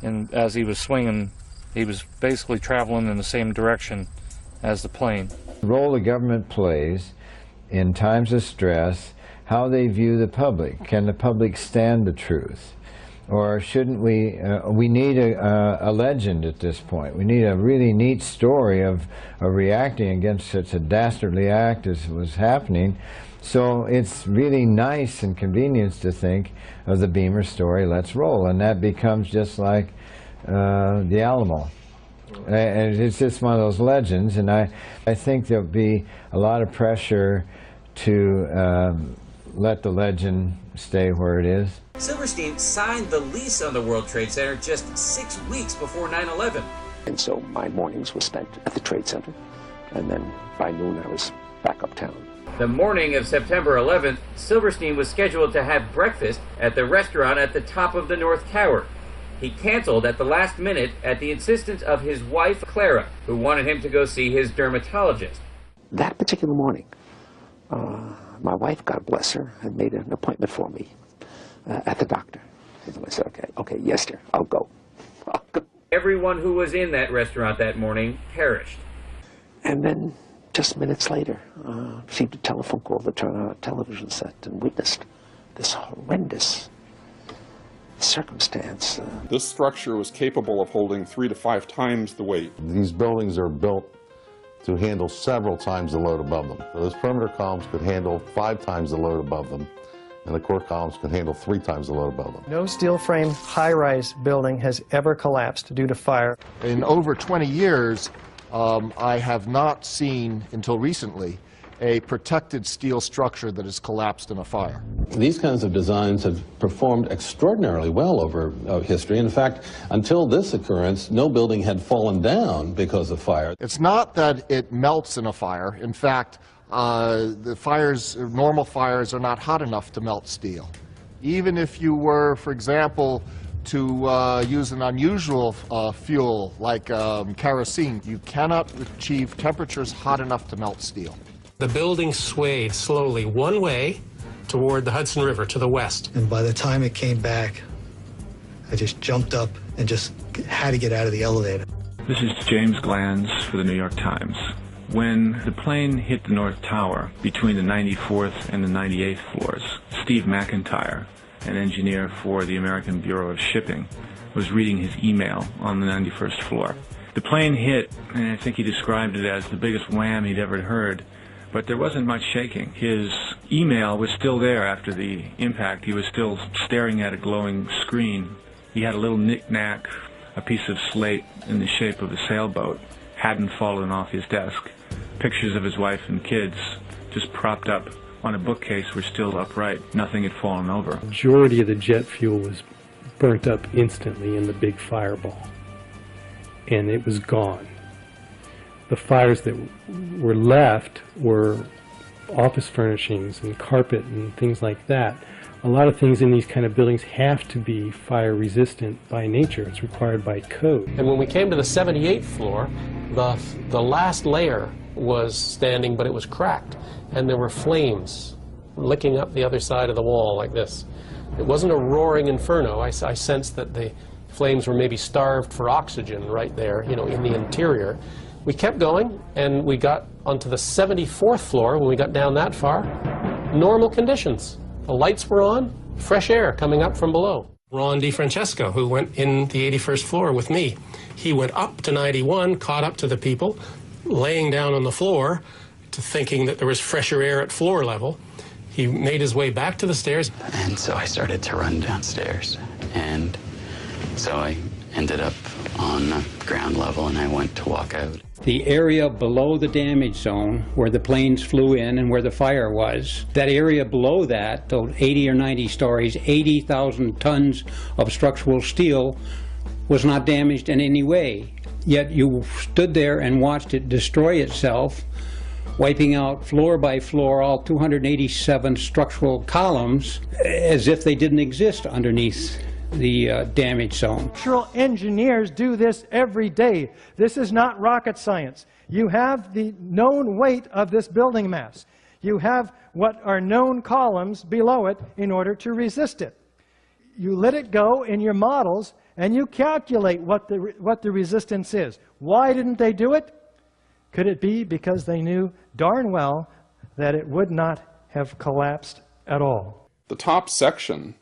and as he was swinging, he was basically traveling in the same direction as the plane.
The role the government plays in times of stress, how they view the public. Can the public stand the truth? Or shouldn't we, we need a legend at this point. We need a really neat story of reacting against such a dastardly act as was happening. So it's really nice and convenient to think of the Beamer story, let's roll. And that becomes just like the Alamo. And it's just one of those legends, and I think there'll be a lot of pressure to let the legend stay where it is.
Silverstein signed the lease on the World Trade Center just 6 weeks before 9/11.
And so my mornings were spent at the Trade Center, and then by noon I was back uptown.
The morning of September 11th, Silverstein was scheduled to have breakfast at the restaurant at the top of the North Tower.
he canceled at the last minute at the insistence of his wife, Clara, who wanted him to go see his dermatologist.
That particular morning, my wife, God bless her, had made an appointment for me at the doctor. And I said, okay, yes, dear, I'll go.
Everyone who was in that restaurant that morning perished.
And then, just minutes later, received a telephone call to turn on a television set and witnessed this horrendous circumstance.
This structure was capable of holding 3 to 5 times the weight.
These buildings are built to handle several times the load above them. So those perimeter columns could handle 5 times the load above them, and the core columns could handle 3 times the load above them.
No steel frame high-rise building has ever collapsed due to fire.
In over 20 years, I have not seen, until recently, a protected steel structure that has collapsed in a fire.
These kinds of designs have performed extraordinarily well over history. In fact, until this occurrence, no building had fallen down because of fire.
It's not that it melts in a fire. In fact, the fires, normal fires, are not hot enough to melt steel. Even if you were, for example, to use an unusual fuel like kerosene, you cannot achieve temperatures hot enough to melt steel.
The building swayed slowly one way toward the Hudson River to the west.
And by the time it came back, I just jumped up and just had to get out of the elevator.
This is James Glanz for the New York Times. When the plane hit the North Tower between the 94th and the 98th floors, Steve McIntyre, an engineer for the American Bureau of Shipping, was reading his email on the 91st floor. The plane hit, and I think he described it as the biggest wham he'd ever heard, but there wasn't much shaking. His email was still there after the impact. He was still staring at a glowing screen. He had a little knick-knack, a piece of slate in the shape of a sailboat, hadn't fallen off his desk. Pictures of his wife and kids just propped up on a bookcase were still upright. Nothing had fallen over.
The majority of the jet fuel was burnt up instantly in the big fireball, and it was gone. The fires that were left were office furnishings and carpet and things like that. A lot of things in these kind of buildings have to be fire resistant by nature. It's required by code.
And when we came to the 78th floor, the last layer was standing, but it was cracked. And there were flames licking up the other side of the wall like this. It wasn't a roaring inferno. I sensed that the flames were maybe starved for oxygen right there, you know, in the interior. We kept going, and we got onto the 74th floor. When we got down that far, normal conditions. The lights were on, fresh air coming up from below. Ron DiFrancesco, who went in the 81st floor with me, he went up to 91, caught up to the people, laying down on the floor, thinking that there was fresher air at floor level. He made his way back to the stairs.
And so I started to run downstairs, and so I ended up on ground level, and I went to walk out.
The area below the damage zone where the planes flew in and where the fire was, that area below that, those 80 or 90 stories, 80,000 tons of structural steel was not damaged in any way. Yet you stood there and watched it destroy itself, wiping out floor by floor all 287 structural columns as if they didn't exist underneath the damage zone.
Structural engineers do this every day. This is not rocket science. You have the known weight of this building mass. You have what are known columns below it in order to resist it. You let it go in your models and you calculate what the resistance is. Why didn't they do it? Could it be because they knew darn well that it would not have collapsed at all?
The top section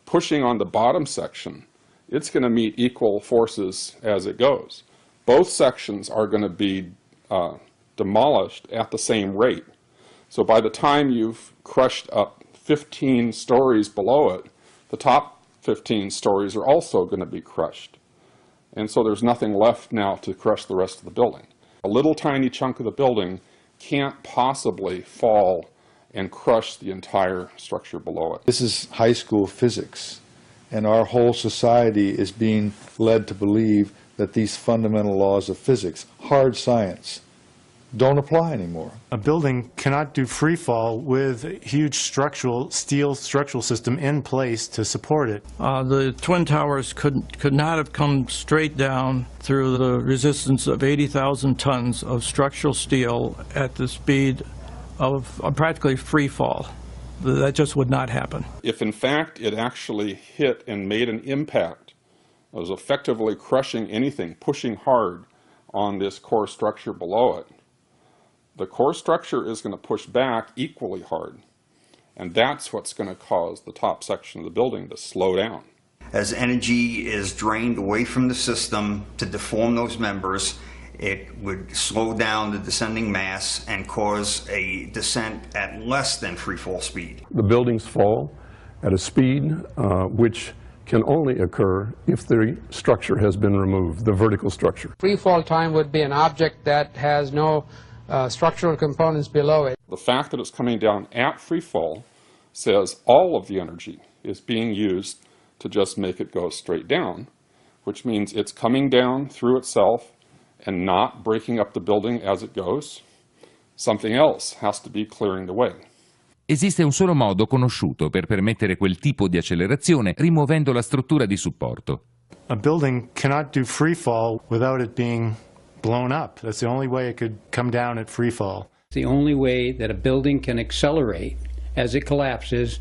pushing on the bottom section, it's going to meet equal forces as it goes. Both sections are going to be demolished at the same rate. So by the time you've crushed up 15 stories below it, the top 15 stories are also going to be crushed. And so there's nothing left now to crush the rest of the building. A little tiny chunk of the building can't possibly fall and crush the entire structure below it.
This is high school physics, and our whole society is being led to believe that these fundamental laws of physics, hard science, don't apply anymore.
A building cannot do free fall with a huge steel structural system in place to support it.
The Twin Towers could not have come straight down through the resistance of 80,000 tons of structural steel at the speed of practically free fall. That just would not happen.
If in fact it actually hit and made an impact, it was effectively crushing anything, pushing hard on this core structure below it, the core structure is going to push back equally hard. And that's what's going to cause the top section of the building to slow down.
As energy is drained away from the system to deform those members, it would slow down the descending mass and cause a descent at less than free fall speed.
The buildings fall at a speed which can only occur if the structure has been removed, the vertical structure.
Free fall time would be an object that has no structural components below it.
The fact that it's coming down at free fall says all of the energy is being used to just make it go straight down, which means it's coming down through itself and not breaking up the building as it goes. Something else has to be clearing the way.
Esiste un solo modo conosciuto per permettere quel tipo di accelerazione rimuovendo la struttura di supporto.
A building cannot do free fall without it being blown up. That's the only way it could come down at free fall.
The only way that a building can accelerate as it collapses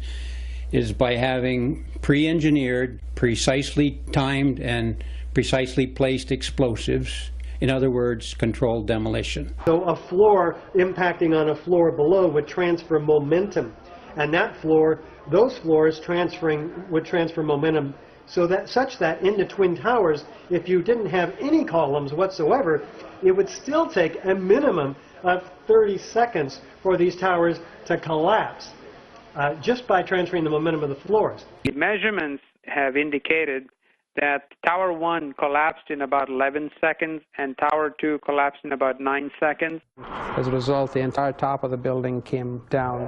is by having pre-engineered, precisely timed, and precisely placed explosives. In other words, controlled demolition.
So a floor impacting on a floor below would transfer momentum, and those floors would transfer momentum such that in the Twin Towers, if you didn't have any columns whatsoever, it would still take a minimum of 30 seconds for these towers to collapse just by transferring the momentum of the floors.
Measurements have indicated that Tower 1 collapsed in about 11 seconds and Tower 2 collapsed in about 9 seconds.
As a result, the entire top of the building came down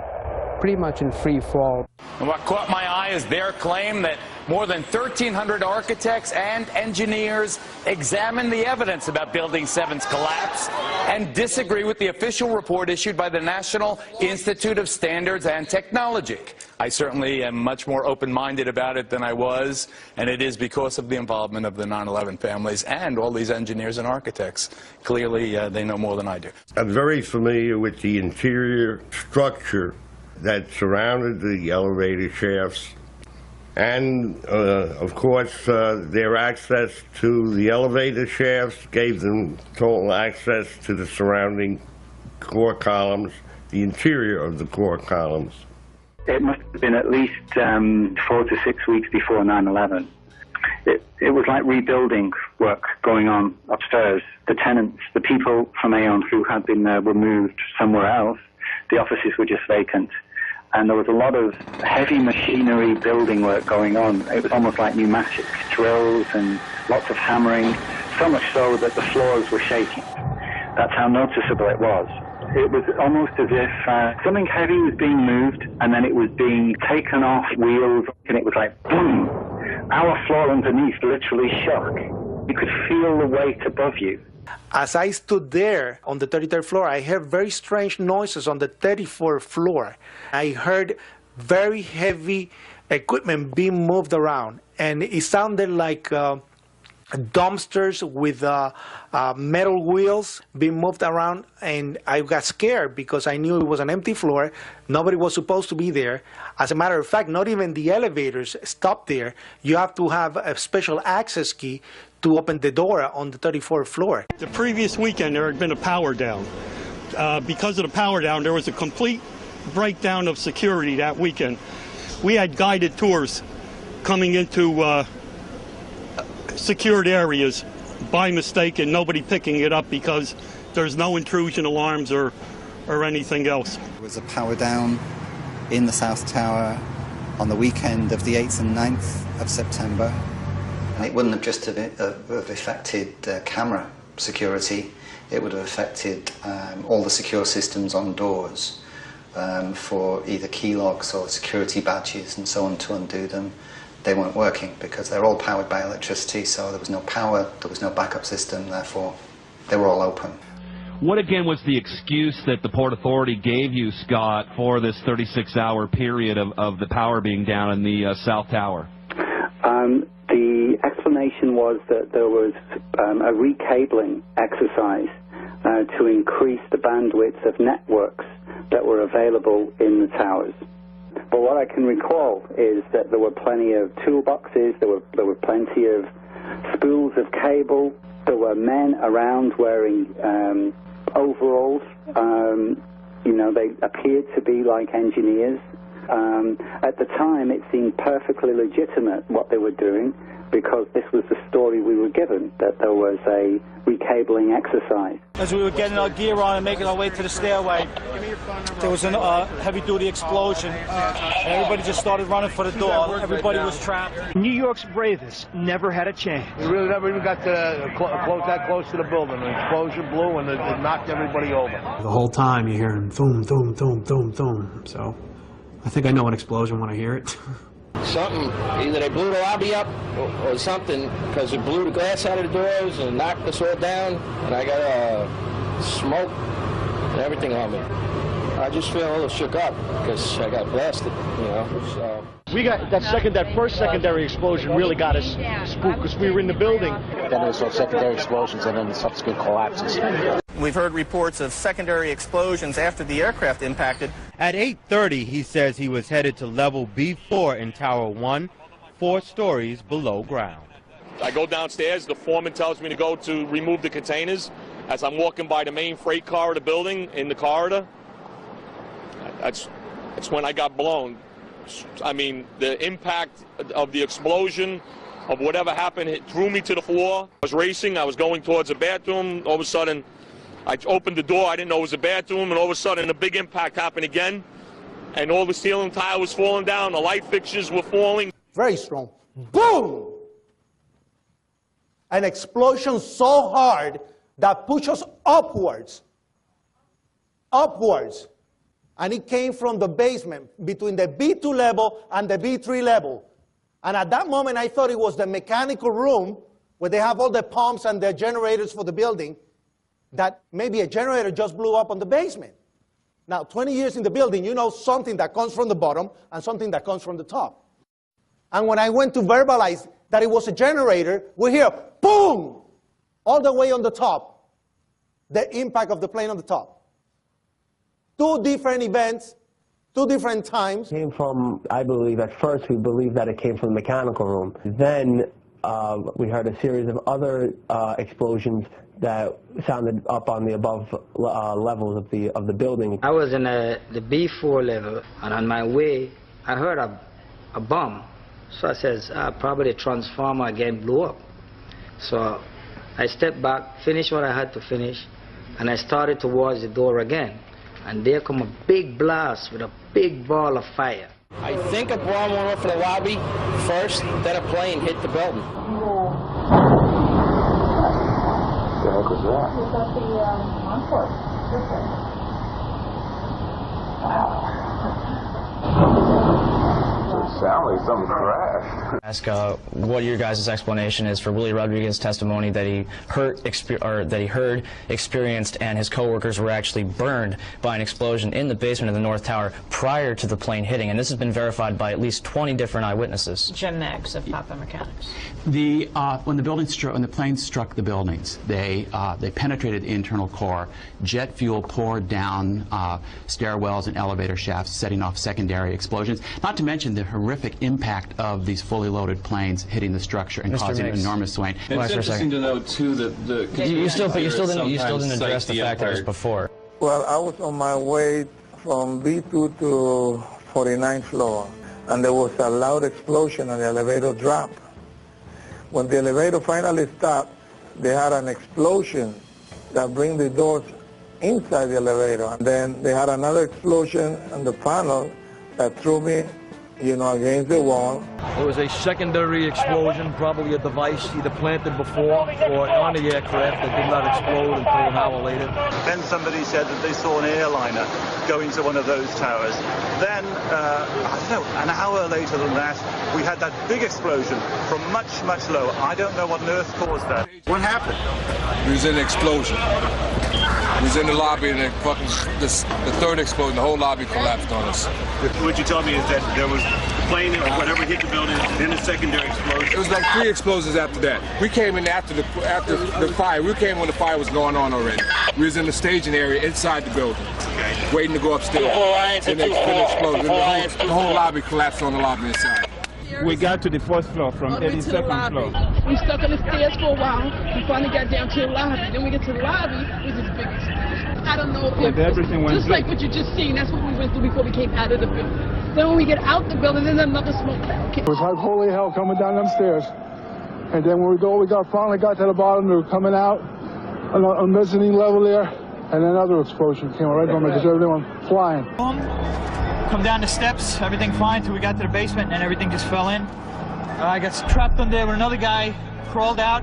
pretty much in free fall.
And what caught my eye is their claim that more than 1,300 architects and engineers examined the evidence about Building 7's collapse and disagree with the official report issued by the National Institute of Standards and Technology. I certainly am much more open-minded about it than I was, and it is because of the involvement of the 9/11 families and all these engineers and architects. Clearly, they know more than I do.
I'm very familiar with the interior structure that surrounded the elevator shafts, and of course their access to the elevator shafts gave them total access to the surrounding core columns, the interior of the core columns.
It must have been at least 4 to 6 weeks before 9/11. It was like rebuilding work going on upstairs. The tenants, the people from Aon who had been there were moved somewhere else. The offices were just vacant. And there was a lot of heavy machinery building work going on. It was almost like pneumatic drills and lots of hammering, so much so that the floors were shaking. That's how noticeable it was. It was almost as if something heavy was being moved and then it was being taken off wheels, and it was like boom. Our floor underneath literally shook. You could feel the weight above you.
As I stood there on the 33rd floor, I heard very strange noises on the 34th floor. I heard very heavy equipment being moved around, and it sounded like dumpsters with metal wheels being moved around, and I got scared because I knew it was an empty floor. Nobody was supposed to be there. As a matter of fact, not even the elevators stopped there. You have to have a special access key to open the door on the 34th floor.
The previous weekend there had been a power down. Because of the power down, there was a complete breakdown of security that weekend. We had guided tours coming into secured areas by mistake and nobody picking it up because there's no intrusion alarms or anything else.
There was a power down in the South Tower on the weekend of the 8th and 9th of September. And it wouldn't have just have affected camera security, it would have affected all the secure systems on doors for either key locks or security badges and so on. To undo them, they weren't working because they're all powered by electricity, so there was no power, there was no backup system, therefore they were all open.
What again was the excuse that the Port Authority gave you, Scott, for this 36-hour period of the power being down in the South Tower?
The explanation was that there was a recabling exercise to increase the bandwidth of networks that were available in the towers. But what I can recall is that there were plenty of toolboxes, there were plenty of spools of cable, there were men around wearing overalls. You know, they appeared to be like engineers. At the time, it seemed perfectly legitimate what they were doing, because this was the story we were given, that there was a recabling exercise.
As we were getting our gear on and making our way to the stairway, there was a heavy-duty explosion. Everybody just started running for the door. Everybody was trapped.
New York's bravest never had a chance.
We really never even got to that close to the building. An explosion blew and it knocked everybody over.
The whole time you're hearing boom, boom, boom, boom, boom. So I think I know an explosion when I hear it.
Something, either they blew the lobby up or something, because it blew the glass out of the doors and knocked us all down, and I got smoke and everything on me. I just feel a little shook up because I got blasted, you know. So.
We got that first secondary explosion really got us spooked because we were in the building.
Then there was secondary explosions and then the subsequent collapses.
We've heard reports of secondary explosions after the aircraft impacted.
At 8:30, he says he was headed to level B4 in Tower 1, 4 stories below ground.
I go downstairs, the foreman tells me to go to remove the containers. As I'm walking by the main freight car of the building, in the corridor, that's when I got blown. I mean, the impact of the explosion, of whatever happened, it threw me to the floor. I was racing, I was going towards the bathroom. All of a sudden, I opened the door, I didn't know it was a bathroom, and all of a sudden a big impact happened again, and all the ceiling tile was falling down, the light fixtures were falling.
Very strong. Boom! An explosion so hard that pushed us upwards. Upwards. And it came from the basement, between the B2 level and the B3 level. And at that moment, I thought it was the mechanical room, where they have all the pumps and the generators for the building, that maybe a generator just blew up on the basement. Now, 20 years in the building, you know something that comes from the bottom and something that comes from the top. And when I went to verbalize that it was a generator, we hear, boom, all the way on the top, the impact of the plane on the top. 2 different events, 2 different times.
Came from, I believe, at first we believed that it came from the mechanical room. Then we heard a series of other explosions that sounded up on the above levels of the building.
I was in the B4 level, and on my way, I heard a bomb. So I says, probably the transformer again blew up. So I stepped back, finished what I had to finish, and I started towards the door again. And there come a big blast with a big ball of fire.
I think a bomb went off in the lobby first, then a plane hit the building.
What the heck was that?
Was that the Encore?
It sounded like something crashed.
Ask what your guys' explanation is for Willie Rodriguez's testimony that he heard, experienced, and his coworkers were actually burned by an explosion in the basement of the North Tower prior to the plane hitting, and this has been verified by at least 20 different eyewitnesses.
Jim Meggs of Papa Mechanics.
When the planes struck the buildings, they penetrated the internal core. Jet fuel poured down stairwells and elevator shafts, setting off secondary explosions. Not to mention the horrific impact of these fully loaded planes hitting the structure and causing an enormous swaying.
It's interesting to know too that
you still didn't address the fact that it was before.
Well, I was on my way from B2 to 49th floor, and there was a loud explosion and the elevator dropped. When the elevator finally stopped, they had an explosion that bring the doors inside the elevator. And then they had another explosion on the panel that threw me, against the wall.
There was a secondary explosion, probably a device either planted before or on the aircraft that did not explode until an hour later.
Then somebody said that they saw an airliner go into one of those towers. Then, I don't know, an hour later than that, we had that big explosion from much, much lower. I don't know what on earth caused that. What happened?
There was an explosion.
We was in the lobby and the third explosion, the whole lobby collapsed on us.
What you told me is that there was a plane or whatever hit the building, then a secondary explosion.
It was like 3 explosions after that. We came in after the fire. We came when the fire was going on already. We was in the staging area inside the building, waiting to go upstairs. Then they exploded. The whole lobby collapsed on the lobby inside.
We got to the 4th floor from 82nd floor.
We stuck on the stairs for a while. We finally got down to the lobby. Then we get to the lobby, it was this big explosion. I don't know if
everything went
just like what you just seen. That's what we went through before we came out of the building. Then when we get out the building, then another smoke cloud came.
It was like holy hell coming down them stairs. And then when we finally got to the bottom, we were coming out on the mezzanine level there, and another explosion came right on me because everything went flying.
Come down the steps, everything fine till we got to the basement, and everything just fell in. I got trapped on there with another guy, crawled out,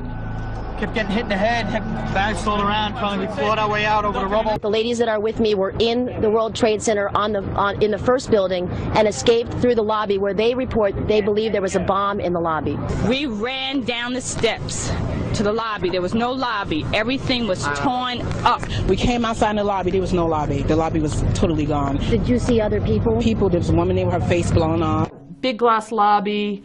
kept getting hit in the head, had bags rolled around. Finally, we clawed our way out over the rubble.
The ladies that are with me were in the World Trade Center in the first building and escaped through the lobby, where they report they believe there was a bomb in the lobby.
We ran down the steps to the lobby. There was no lobby. Everything was torn up.
We came outside the lobby. There was no lobby. The lobby was totally gone.
Did you see other people?
People. There was a woman there with her face blown off.
Big glass lobby,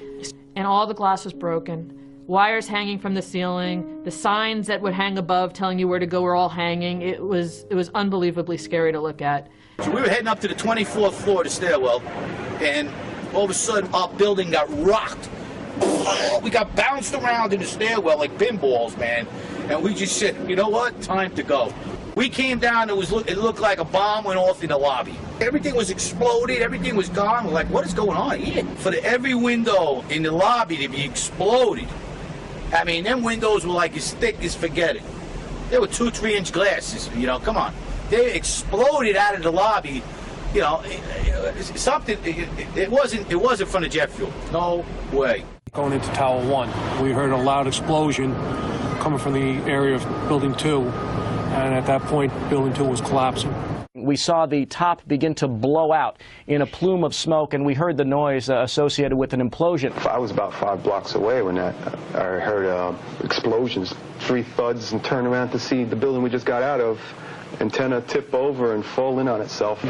and all the glass was broken. Wires hanging from the ceiling. The signs that would hang above telling you where to go were all hanging. It was unbelievably scary to look at.
So we were heading up to the 24th floor of the stairwell, and all of a sudden our building got rocked. We got bounced around in the stairwell like pinballs, man. And we just said, you know what? Time to go. We came down, it looked like a bomb went off in the lobby. Everything was exploded, everything was gone. We're like, what is going on here? For every window in the lobby to be exploded. I mean, them windows were like as thick as forget it. They were 2-3-inch glasses, you know, come on. They exploded out of the lobby, you know, something, it wasn't from the jet fuel, no way.
Going into Tower 1, we heard a loud explosion coming from the area of Building 2, and at that point, Building 2 was collapsing.
We saw the top begin to blow out in a plume of smoke, and we heard the noise associated with an implosion.
I was about 5 blocks away when I heard explosions, 3 thuds, and turned around to see the building we just got out of. Antenna tip over and fall in on itself.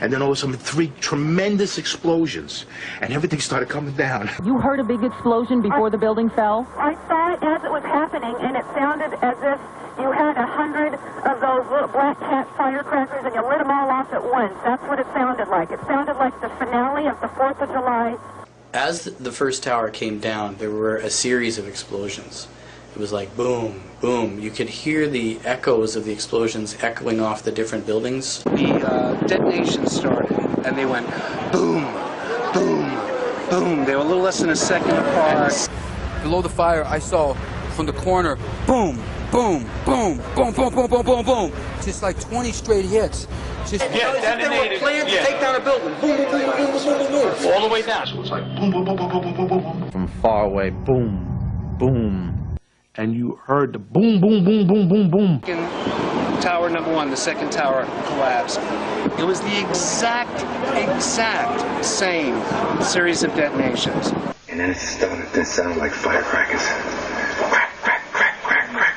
And then all of a sudden 3 tremendous explosions, and everything started coming down.
You heard a big explosion before the building fell?
I saw it as it was happening, and it sounded as if you had 100 of those little black cat firecrackers and you lit them all off at once. That's what it sounded like. It sounded like the finale of the 4th of July.
As the first tower came down, there were a series of explosions. It was like boom, boom. You could hear the echoes of the explosions echoing off the different buildings.
The detonation started, and they went boom, boom, boom. They were a little less than a second apart.
Below the fire, I saw from the corner, boom, boom, boom, boom, boom, boom, boom, boom, boom. Just like 20 straight hits. Just
detonated. They were planned to take down a building. Boom, boom, boom, boom, boom, boom, boom, boom.
All the way down. So it was like boom, boom, boom, boom, boom, boom, boom, boom.
From far away, boom, boom. And you heard the boom, boom, boom, boom, boom, boom.
Tower number 1, the second tower collapsed. It was the exact same series of detonations.
And then it started to sound like firecrackers. Crack, crack, crack, crack, crack.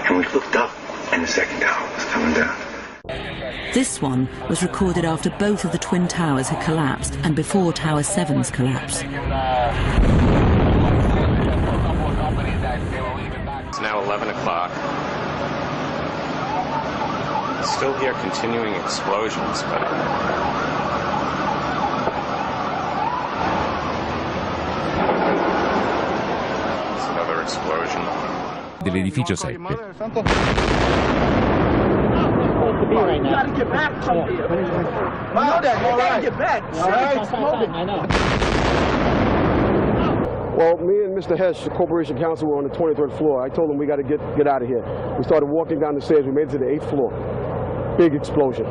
And we looked up, and the second tower was coming down.
This one was recorded after both of the twin towers had collapsed and before Tower 7's collapse.
It's now 11 o'clock. Still hear continuing explosions, but it's another explosion.
Dell'edificio 7.
You gotta get back from here. You know that, you gotta get back. All right, smoking. I know.
Well, me and Mr. Hess, the Corporation Counsel, were on the 23rd floor. I told him we got to get out of here. We started walking down the stairs. We made it to the 8th floor. Big explosion.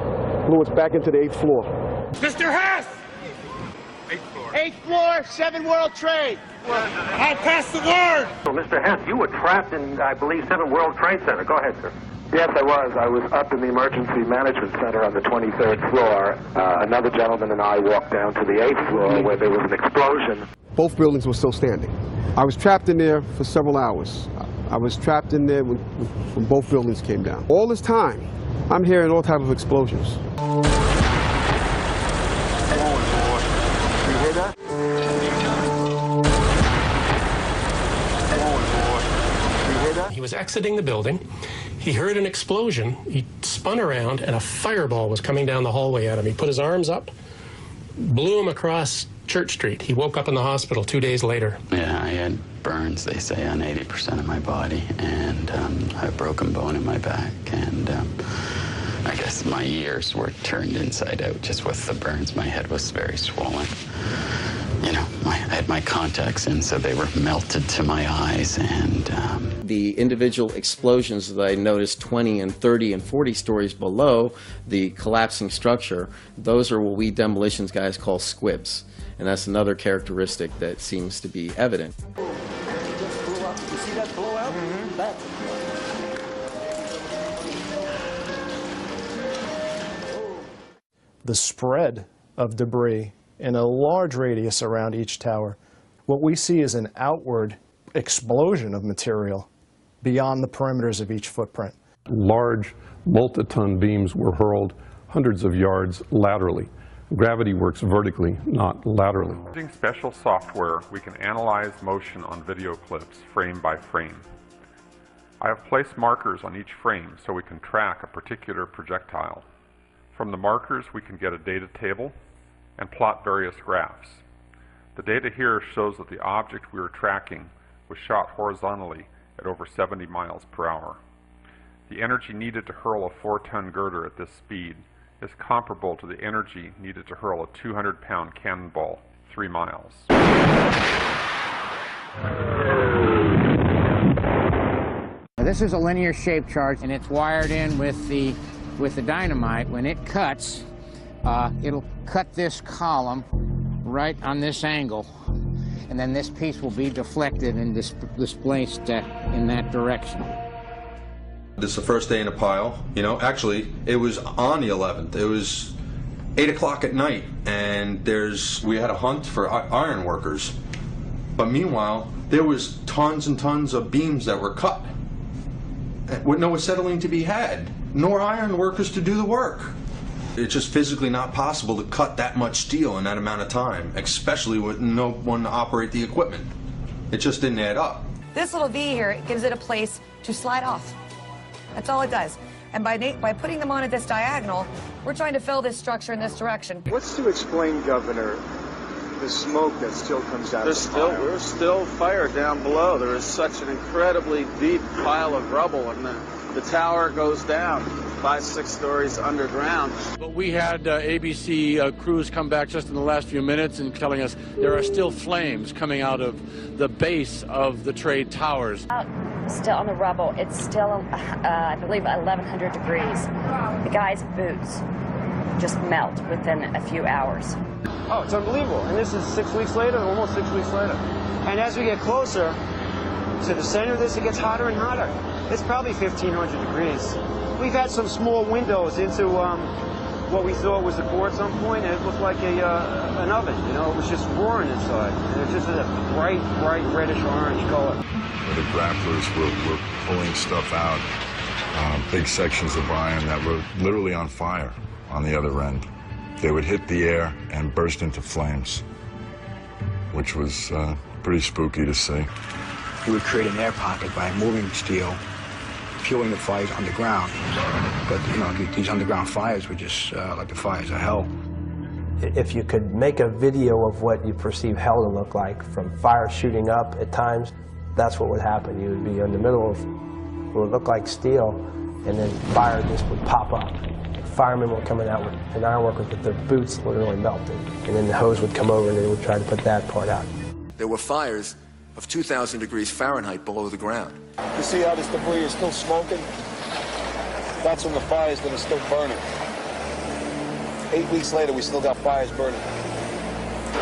Blew us back into the 8th floor.
Mr. Hess! 8th floor. 8th floor, 7 World Trade. I passed the word.
So, Mr. Hess, you were trapped in, I believe, 7 World Trade Center. Go ahead, sir.
Yes, I was. I was up in the Emergency Management Center on the 23rd floor. Another gentleman and I walked down to the 8th floor where there was an explosion. Both buildings were still standing. I was trapped in there for several hours.
I was trapped in there when both buildings came down. All this time, I'm hearing all types of explosions.
You hear that?
He was exiting the building. He heard an explosion. He spun around, and a fireball was coming down the hallway at him. He put his arms up, blew him across Church Street. He woke up in the hospital 2 days later.
Yeah, I had burns, they say, on 80% of my body, and I had a broken bone in my back, and I guess my ears were turned inside out just with the burns. My head was very swollen. You know, I had my contacts in, so they were melted to my eyes, and
the individual explosions that I noticed 20 and 30 and 40 stories below the collapsing structure, those are what we demolitions guys call squibs. And that's another characteristic that seems to be evident.
You see that blowout? That.
The spread of debris in a large radius around each tower. What we see is an outward explosion of material beyond the perimeters of each footprint.
Large multi-ton beams were hurled hundreds of yards laterally. Gravity works vertically, not laterally.
Using special software, we can analyze motion on video clips frame by frame. I have placed markers on each frame so we can track a particular projectile. From the markers, we can get a data table and plot various graphs. The data here shows that the object we were tracking was shot horizontally at over 70 miles per hour. The energy needed to hurl a 4-ton girder at this speed is comparable to the energy needed to hurl a 200-pound cannonball 3 miles.
This is a linear shaped charge, and it's wired in with the dynamite. When it cuts, it'll cut this column right on this angle, and then this piece will be deflected and displaced in that direction.
This is the first day in a pile. You know, actually, it was on the 11th. It was 8 o'clock at night, and we had a hunt for iron workers. But meanwhile, there was tons and tons of beams that were cut with no acetylene to be had, nor iron workers to do the work. It's just physically not possible to cut that much steel in that amount of time, especially with no one to operate the equipment. It just didn't add up.
This little V here gives it a place to slide off. That's all it does. And by putting them on at this diagonal, we're trying to fill this structure in this direction.
What's to explain, Governor, the smoke that still comes out
There's still fire down below. There is such an incredibly deep pile of rubble, and the tower goes down 5-6 stories underground.
But we had ABC crews come back just in the last few minutes and telling us there are still flames coming out of the base of the trade towers.
Still on the rubble. It's still, I believe, 1,100 degrees. The guy's boots just melt within a few hours.
Oh, it's unbelievable. And this is 6 weeks later, almost 6 weeks later. And as we get closer to the center of this, it gets hotter and hotter. It's probably 1,500 degrees. We've had some small windows into what we thought was the core at some point, and it looked like an oven. You know, it was just roaring inside. And it was just a bright reddish-orange color.
The grapplers were pulling stuff out, big sections of iron that were literally on fire on the other end. They would hit the air and burst into flames, which was pretty spooky to see.
You would create an air pocket by moving steel, fueling the fires underground. But, you know, these underground fires were just like the fires of hell.
If you could make a video of what you perceive hell to look like, from fire shooting up at times, that's what would happen. You would be in the middle of what would look like steel, and then fire just would pop up. Firemen were coming out and ironworkers with their boots literally melted. And then the hose would come over and they would try to put that part out.
There were fires of 2,000 degrees Fahrenheit below the ground.
You see how this debris is still smoking? That's from the fires that are still burning. 8 weeks later, we still got fires burning.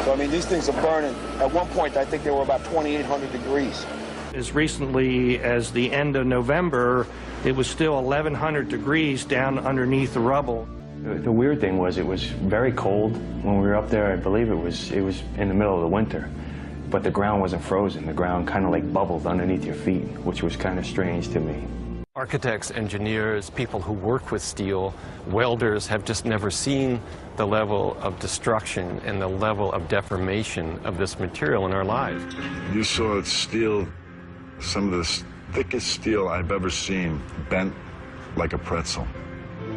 So, I mean, these things are burning. At one point, I think they were about 2,800 degrees.
As recently as the end of November, it was still 1,100 degrees down underneath the rubble.
The weird thing was it was very cold when we were up there. I believe it was in the middle of the winter.
but the ground wasn't frozen. The ground kind of like bubbled underneath your feet, which was kind of strange to me.
Architects, engineers, people who work with steel, welders have just never seen the level of destruction and the level of deformation of this material in our lives.
You saw steel, some of the thickest steel I've ever seen, bent like a pretzel.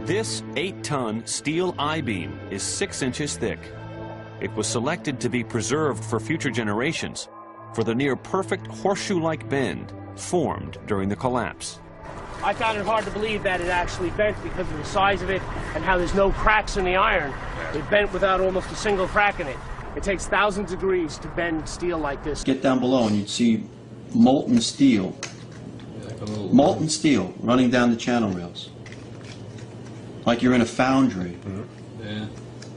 This 8-ton steel I-beam is 6 inches thick. It was selected to be preserved for future generations for the near-perfect horseshoe-like bend formed during the collapse.
I found it hard to believe that it actually bent because of the size of it and how there's no cracks in the iron. It bent without almost a single crack in it. It takes thousands of degrees to bend steel like this.
Get down below and you'd see molten steel running down the channel rails. Like you're in a foundry.
Yeah,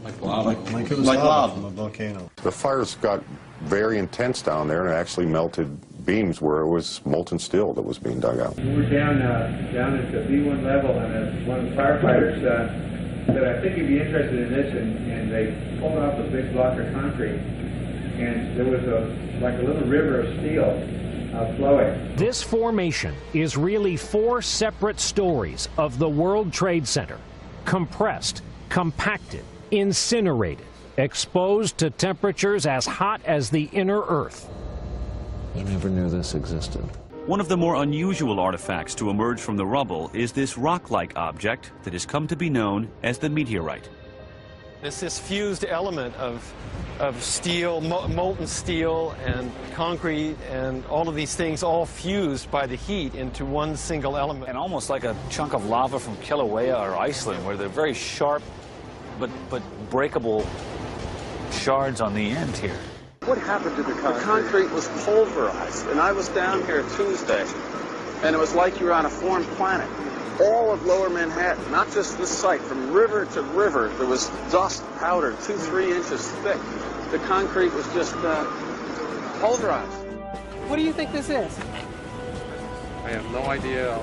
like lava.
Like it was lava from a volcano. The fires got very intense down there and it actually melted beams where it was molten steel that was being dug out.
We were down at the B1 level, and one of the firefighters said, I think you'd be interested in this, and they pulled off a big block of concrete, and there was like a little river of steel flowing.
This formation is really 4 separate stories of the World Trade Center, compressed, compacted, incinerated, exposed to temperatures as hot as the inner Earth.
I never knew this existed.
One of the more unusual artifacts to emerge from the rubble is this rock-like object that has come to be known as the meteorite.
It's this fused element of steel, molten steel and concrete and all of these things all fused by the heat into one single element.
And almost like a chunk of lava from Kilauea or Iceland, where they're very sharp but breakable shards on the end here.
What happened to the concrete? The concrete was pulverized, and I was down here Tuesday, and it was like you were on a foreign planet. All of lower Manhattan, not just this site, from river to river, there was dust, powder, 2-3 inches thick. The concrete was just pulverized.
What do you think this is?
I have no idea.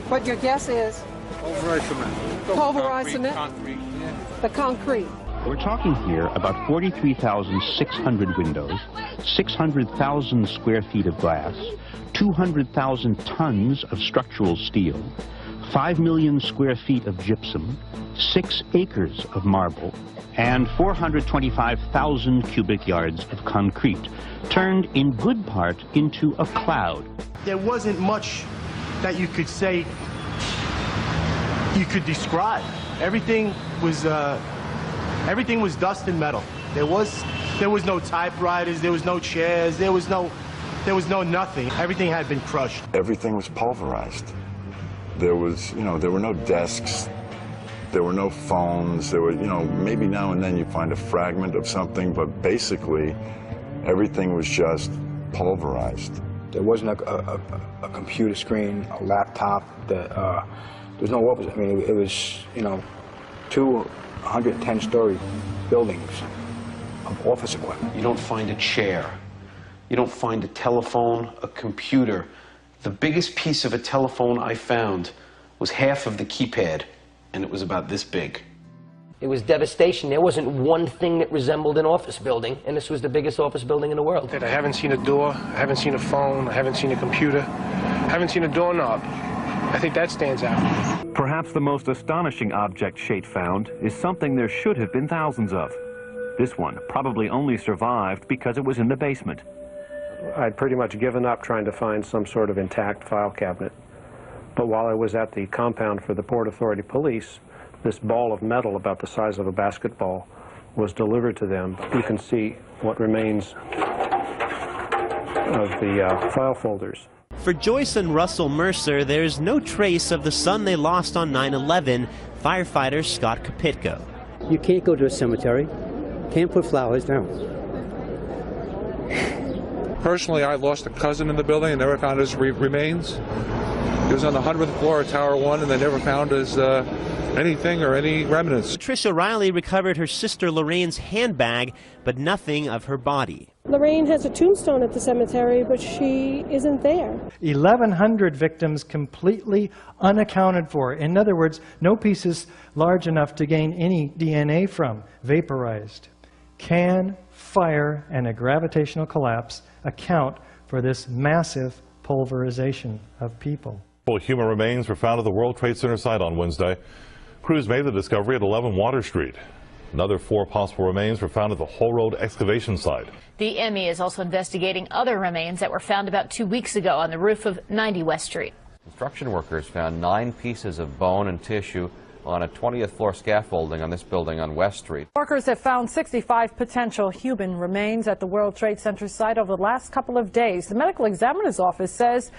What your guess is?
Pulverized cement.
Pulverized cement?
Concrete, yeah.
The concrete.
We're talking here about 43,600 windows, 600,000 square feet of glass, 200,000 tons of structural steel, 5 million square feet of gypsum, 6 acres of marble, and 425,000 cubic yards of concrete, turned in good part into a cloud.
There wasn't much that you could say, you could describe. Everything was dust and metal. There was no typewriters, there was no chairs, there was no nothing. Everything had been crushed.
Everything was pulverized. There was, there were no desks, there were no phones, there were, maybe now and then you find a fragment of something, but basically everything was just pulverized.
There wasn't a computer screen, a laptop, there was no office. I mean, it was, 210-story buildings of office equipment.
You don't find a chair. You don't find a telephone, a computer. The biggest piece of a telephone I found was half of the keypad, and it was about this big.
It was devastation. There wasn't one thing that resembled an office building, and this was the biggest office building in the world.
I haven't seen a door, I haven't seen a phone, I haven't seen a computer, I haven't seen a doorknob. I think that stands out.
Perhaps the most astonishing object Shate found is something there should have been thousands of. This one probably only survived because it was in the basement.
I'd pretty much given up trying to find some sort of intact file cabinet. But while I was at the compound for the Port Authority Police, this ball of metal about the size of a basketball was delivered to them. You can see what remains of the file folders.
For Joyce and Russell Mercer, there's no trace of the son they lost on 9/11, firefighter Scott Kopitko.
You can't go to a cemetery, can't put flowers down.
Personally, I lost a cousin in the building and never found his remains. He was on the 100th floor of Tower 1, and they never found his anything or any remnants.
Tricia Riley recovered her sister Lorraine's handbag, but nothing of her body.
Lorraine has a tombstone at the cemetery, but she isn't there.
1,100 victims completely unaccounted for. In other words, no pieces large enough to gain any DNA from, vaporized. Can fire and a gravitational collapse account for this massive pulverization of people?
Human remains were found at the World Trade Center site on Wednesday. Crews made the discovery at 11 Water Street. Another 4 possible remains were found at the Whole Road excavation site.
The ME is also investigating other remains that were found about 2 weeks ago on the roof of 90 West Street.
Construction workers found 9 pieces of bone and tissue on a 20th floor scaffolding on this building on West Street.
Workers have found 65 potential human remains at the World Trade Center site over the last couple of days. The medical examiner's office says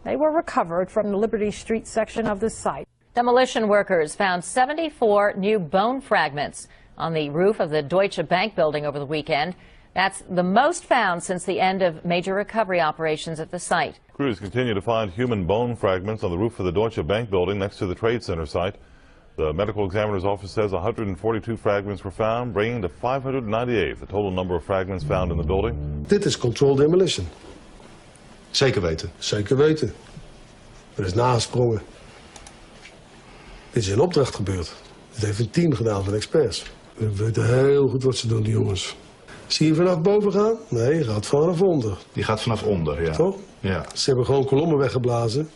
they were recovered from the Liberty Street section of the site.
Demolition workers found 74 new bone fragments on the roof of the Deutsche Bank building over the weekend. That's the most found since the end of major recovery operations at the site.
Crews continue to find human bone fragments on the roof of the Deutsche Bank building next to the Trade Center site. The medical examiner's office says 142 fragments were found, bringing to 598 the total number of fragments found in the building.
Dit is controlled demolition. Zeker weten. Zeker weten. Er is nagesprongen. Dit is in opdracht gebeurd. Dit heeft een team gedaan van experts. We weten heel goed wat ze doen, die jongens. Zie je vanaf boven gaan? Nee, je gaat vanaf onder.
Die gaat vanaf onder, ja.
Toch?
Ja.
Ze hebben gewoon kolommen weggeblazen.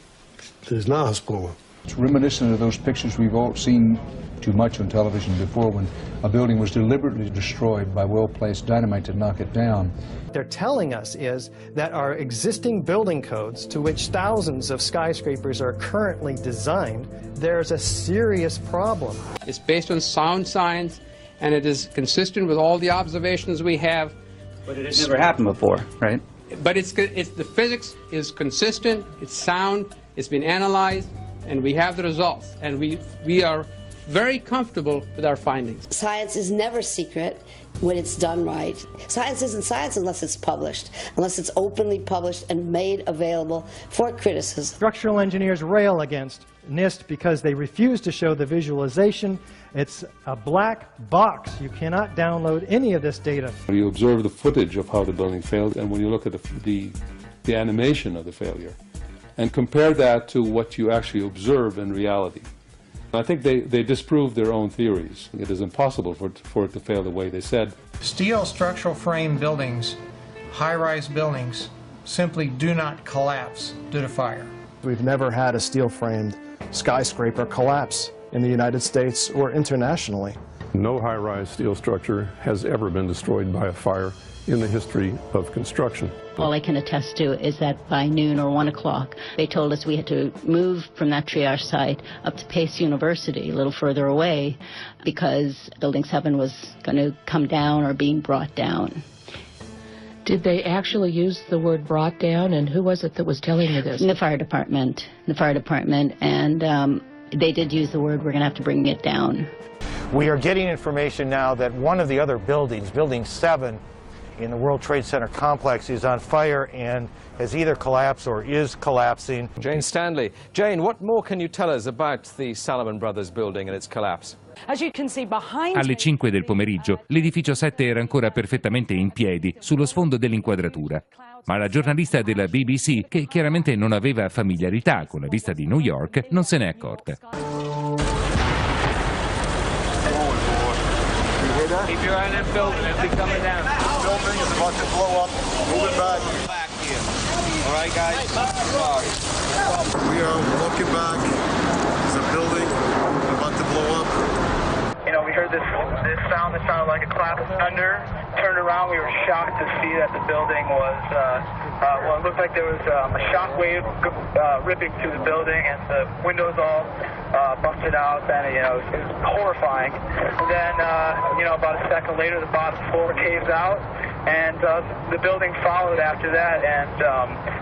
Er is nagesprongen.
It's reminiscent of those pictures we've all seen too much on television before when a building was deliberately destroyed by well-placed dynamite to knock it down.
What they're telling us is that our existing building codes, to which thousands of skyscrapers are currently designed, there's a serious problem.
It's based on sound science, and it is consistent with all the observations we have.
But it has never happened before, right?
But the physics is consistent, it's sound, it's been analyzed, and we have the results, and we are very comfortable with our findings.
Science is never secret when it's done right. Science isn't science unless it's published, unless it's openly published and made available for criticism.
Structural engineers rail against NIST because they refuse to show the visualization. It's a black box. You cannot download any of this data.
You observe the footage of how the building failed, and when you look at the animation of the failure, and compare that to what you actually observe in reality. I think they disproved their own theories. It is impossible for it to fail the way they said.
Steel structural frame buildings, high-rise buildings, simply do not collapse due to fire.
We've never had a steel-framed skyscraper collapse in the United States or internationally.
No high-rise steel structure has ever been destroyed by a fire in the history of construction.
All I can attest to is that by noon or 1 o'clock, they told us we had to move from that triage site up to Pace University, a little further away, because Building 7 was going to come down or being brought down.
Did they actually use the word brought down, and who was it that was telling you this?
The fire department, and they did use the word, we're going to have to bring it down.
We are getting information now that one of the other buildings, Building 7, in the World Trade Center complex is on fire and has either collapsed or is collapsing.
Jane Stanley. Jane, what more can you tell us about the Salomon Brothers building and its collapse?
As you can see behind
Alle 5 del pomeriggio l'edificio 7 era ancora perfettamente in piedi sullo sfondo dell'inquadratura. Ma la giornalista della BBC, che chiaramente non aveva familiarità con la vista di New York, non se n'è accorta.
Keep your eye on that building, it'll be coming down.
This building is about to blow up. Move it back.
All right, guys.
We are looking back. There's a building about to blow up.
You know, we heard this sound that sounded like a clap of thunder. Turned around, we were shocked to see that the building was, well, it looked like there was a shock wave ripping through the building, and the windows all busted out, and, you know, it was horrifying. And then, you know, about a second later, the bottom floor caves out, and the building followed after that, and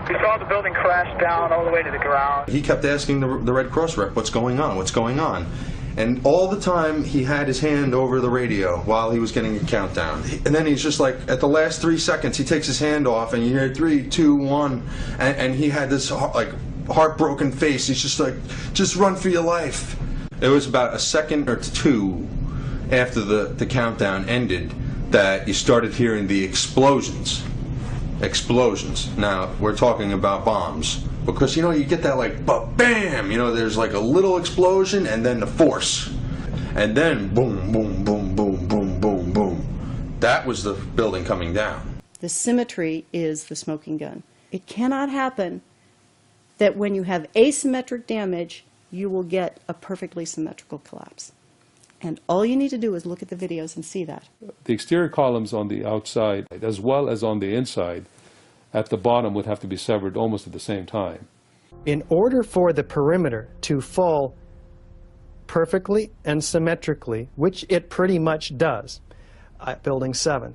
we saw the building crash down all the way to the ground.
He kept asking the Red Cross rep, what's going on, what's going on? And all the time he had his hand over the radio while he was getting a countdown. And then he's just like, at the last 3 seconds, he takes his hand off and you hear 3, 2, 1. And he had this like heartbroken face. He's just like, just run for your life. It was about a second or two after the countdown ended that you started hearing the explosions. Explosions. Now, we're talking about bombs. Because, you know, you get that like, bam, you know, there's like a little explosion and then the force. And then boom, boom, boom, boom, boom, boom, boom. that was the building coming down.
The symmetry is the smoking gun. It cannot happen that when you have asymmetric damage, you will get a perfectly symmetrical collapse. And all you need to do is look at the videos and see that.
The exterior columns on the outside, as well as on the inside, at the bottom would have to be severed almost at the same time.
In order for the perimeter to fall perfectly and symmetrically, which it pretty much does at Building 7,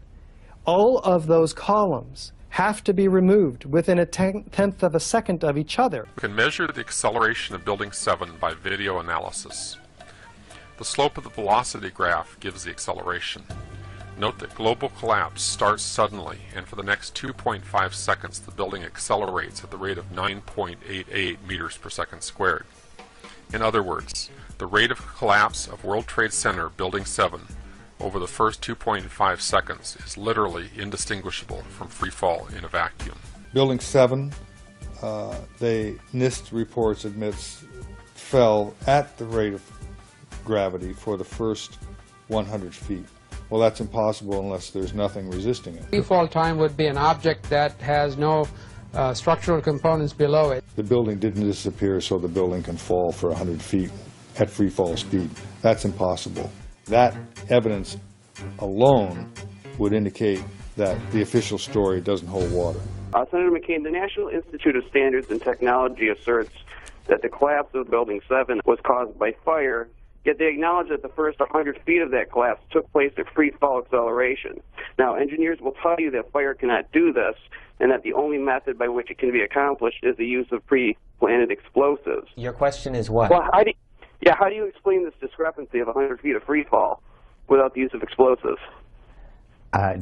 all of those columns have to be removed within a tenth of a second of each other.
We can measure the acceleration of Building 7 by video analysis. The slope of the velocity graph gives the acceleration. Note that global collapse starts suddenly, and for the next 2.5 seconds the building accelerates at the rate of 9.88 meters per second squared. In other words, the rate of collapse of World Trade Center Building 7 over the first 2.5 seconds is literally indistinguishable from free fall in a vacuum.
Building 7, NIST reports admits, fell at the rate of gravity for the first 100 feet. Well, that's impossible unless there's nothing resisting it.
Free fall time would be an object that has no structural components below it.
The building didn't disappear so the building can fall for 100 feet at free fall speed. That's impossible. That evidence alone would indicate that the official story doesn't hold water.
Senator McCain, the National Institute of Standards and Technology asserts that the collapse of Building 7 was caused by fire, yet they acknowledge that the first 100 feet of that collapse took place at free fall acceleration. Now, engineers will tell you that fire cannot do this, and that the only method by which it can be accomplished is the use of pre-planted explosives.
Your question is what?
Well, how do you explain this discrepancy of 100 feet of free fall without the use of explosives?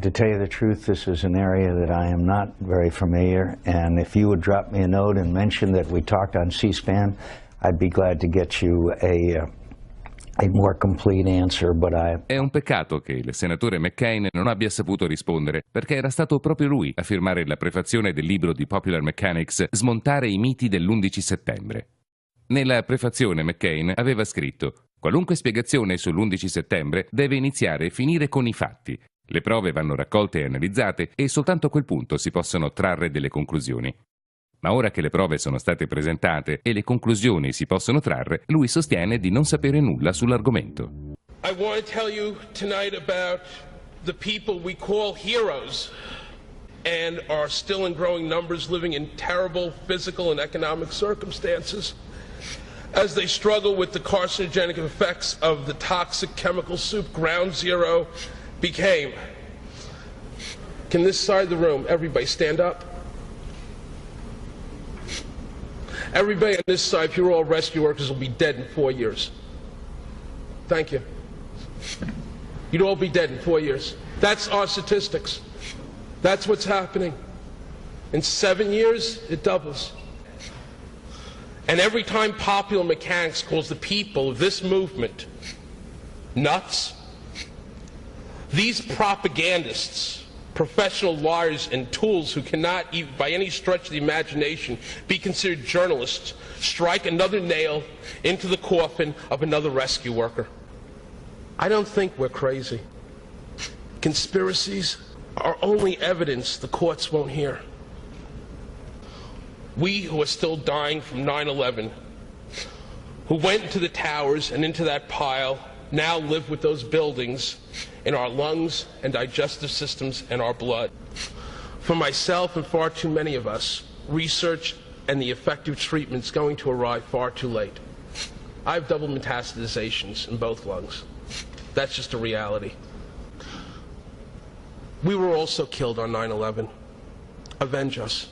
To tell you the truth, this is an area that I am not very familiar, and if you would drop me a note and mention that we talked on C-SPAN, I'd be glad to get you a more complete answer, but
È un peccato che il senatore McCain non abbia saputo rispondere, perché era stato proprio lui a firmare la prefazione del libro di Popular Mechanics Smontare i miti dell'11 settembre. Nella prefazione McCain aveva scritto: qualunque spiegazione sull'11 settembre deve iniziare e finire con i fatti. Le prove vanno raccolte e analizzate e soltanto a quel punto si possono trarre delle conclusioni. Ma ora che le prove sono state presentate e le conclusioni si possono trarre, lui sostiene di non sapere nulla sull'argomento.
I want to tell you tonight about the people we call heroes and are still in growing numbers living in terrible physical and economic circumstances as they struggle with the carcinogenic effects of the toxic chemical soup Ground Zero became. Can this side of the room, everybody stand up? Everybody on this side, if you're all rescue workers, will be dead in 4 years. Thank you. You'd all be dead in 4 years. That's our statistics. That's what's happening. In 7 years, it doubles. And every time Popular Mechanics calls the people of this movement nuts, these propagandists, professional liars and tools who cannot, even by any stretch of the imagination, be considered journalists, strike another nail into the coffin of another rescue worker. I don't think we're crazy. Conspiracies are only evidence the courts won't hear. We who are still dying from 9/11, who went into the towers and into that pile, now live with those buildings in our lungs and digestive systems and our blood. For myself and far too many of us, research and the effective treatment is going to arrive far too late. I have double metastasizations in both lungs. That's just a reality. We were also killed on 9/11. Avenge us.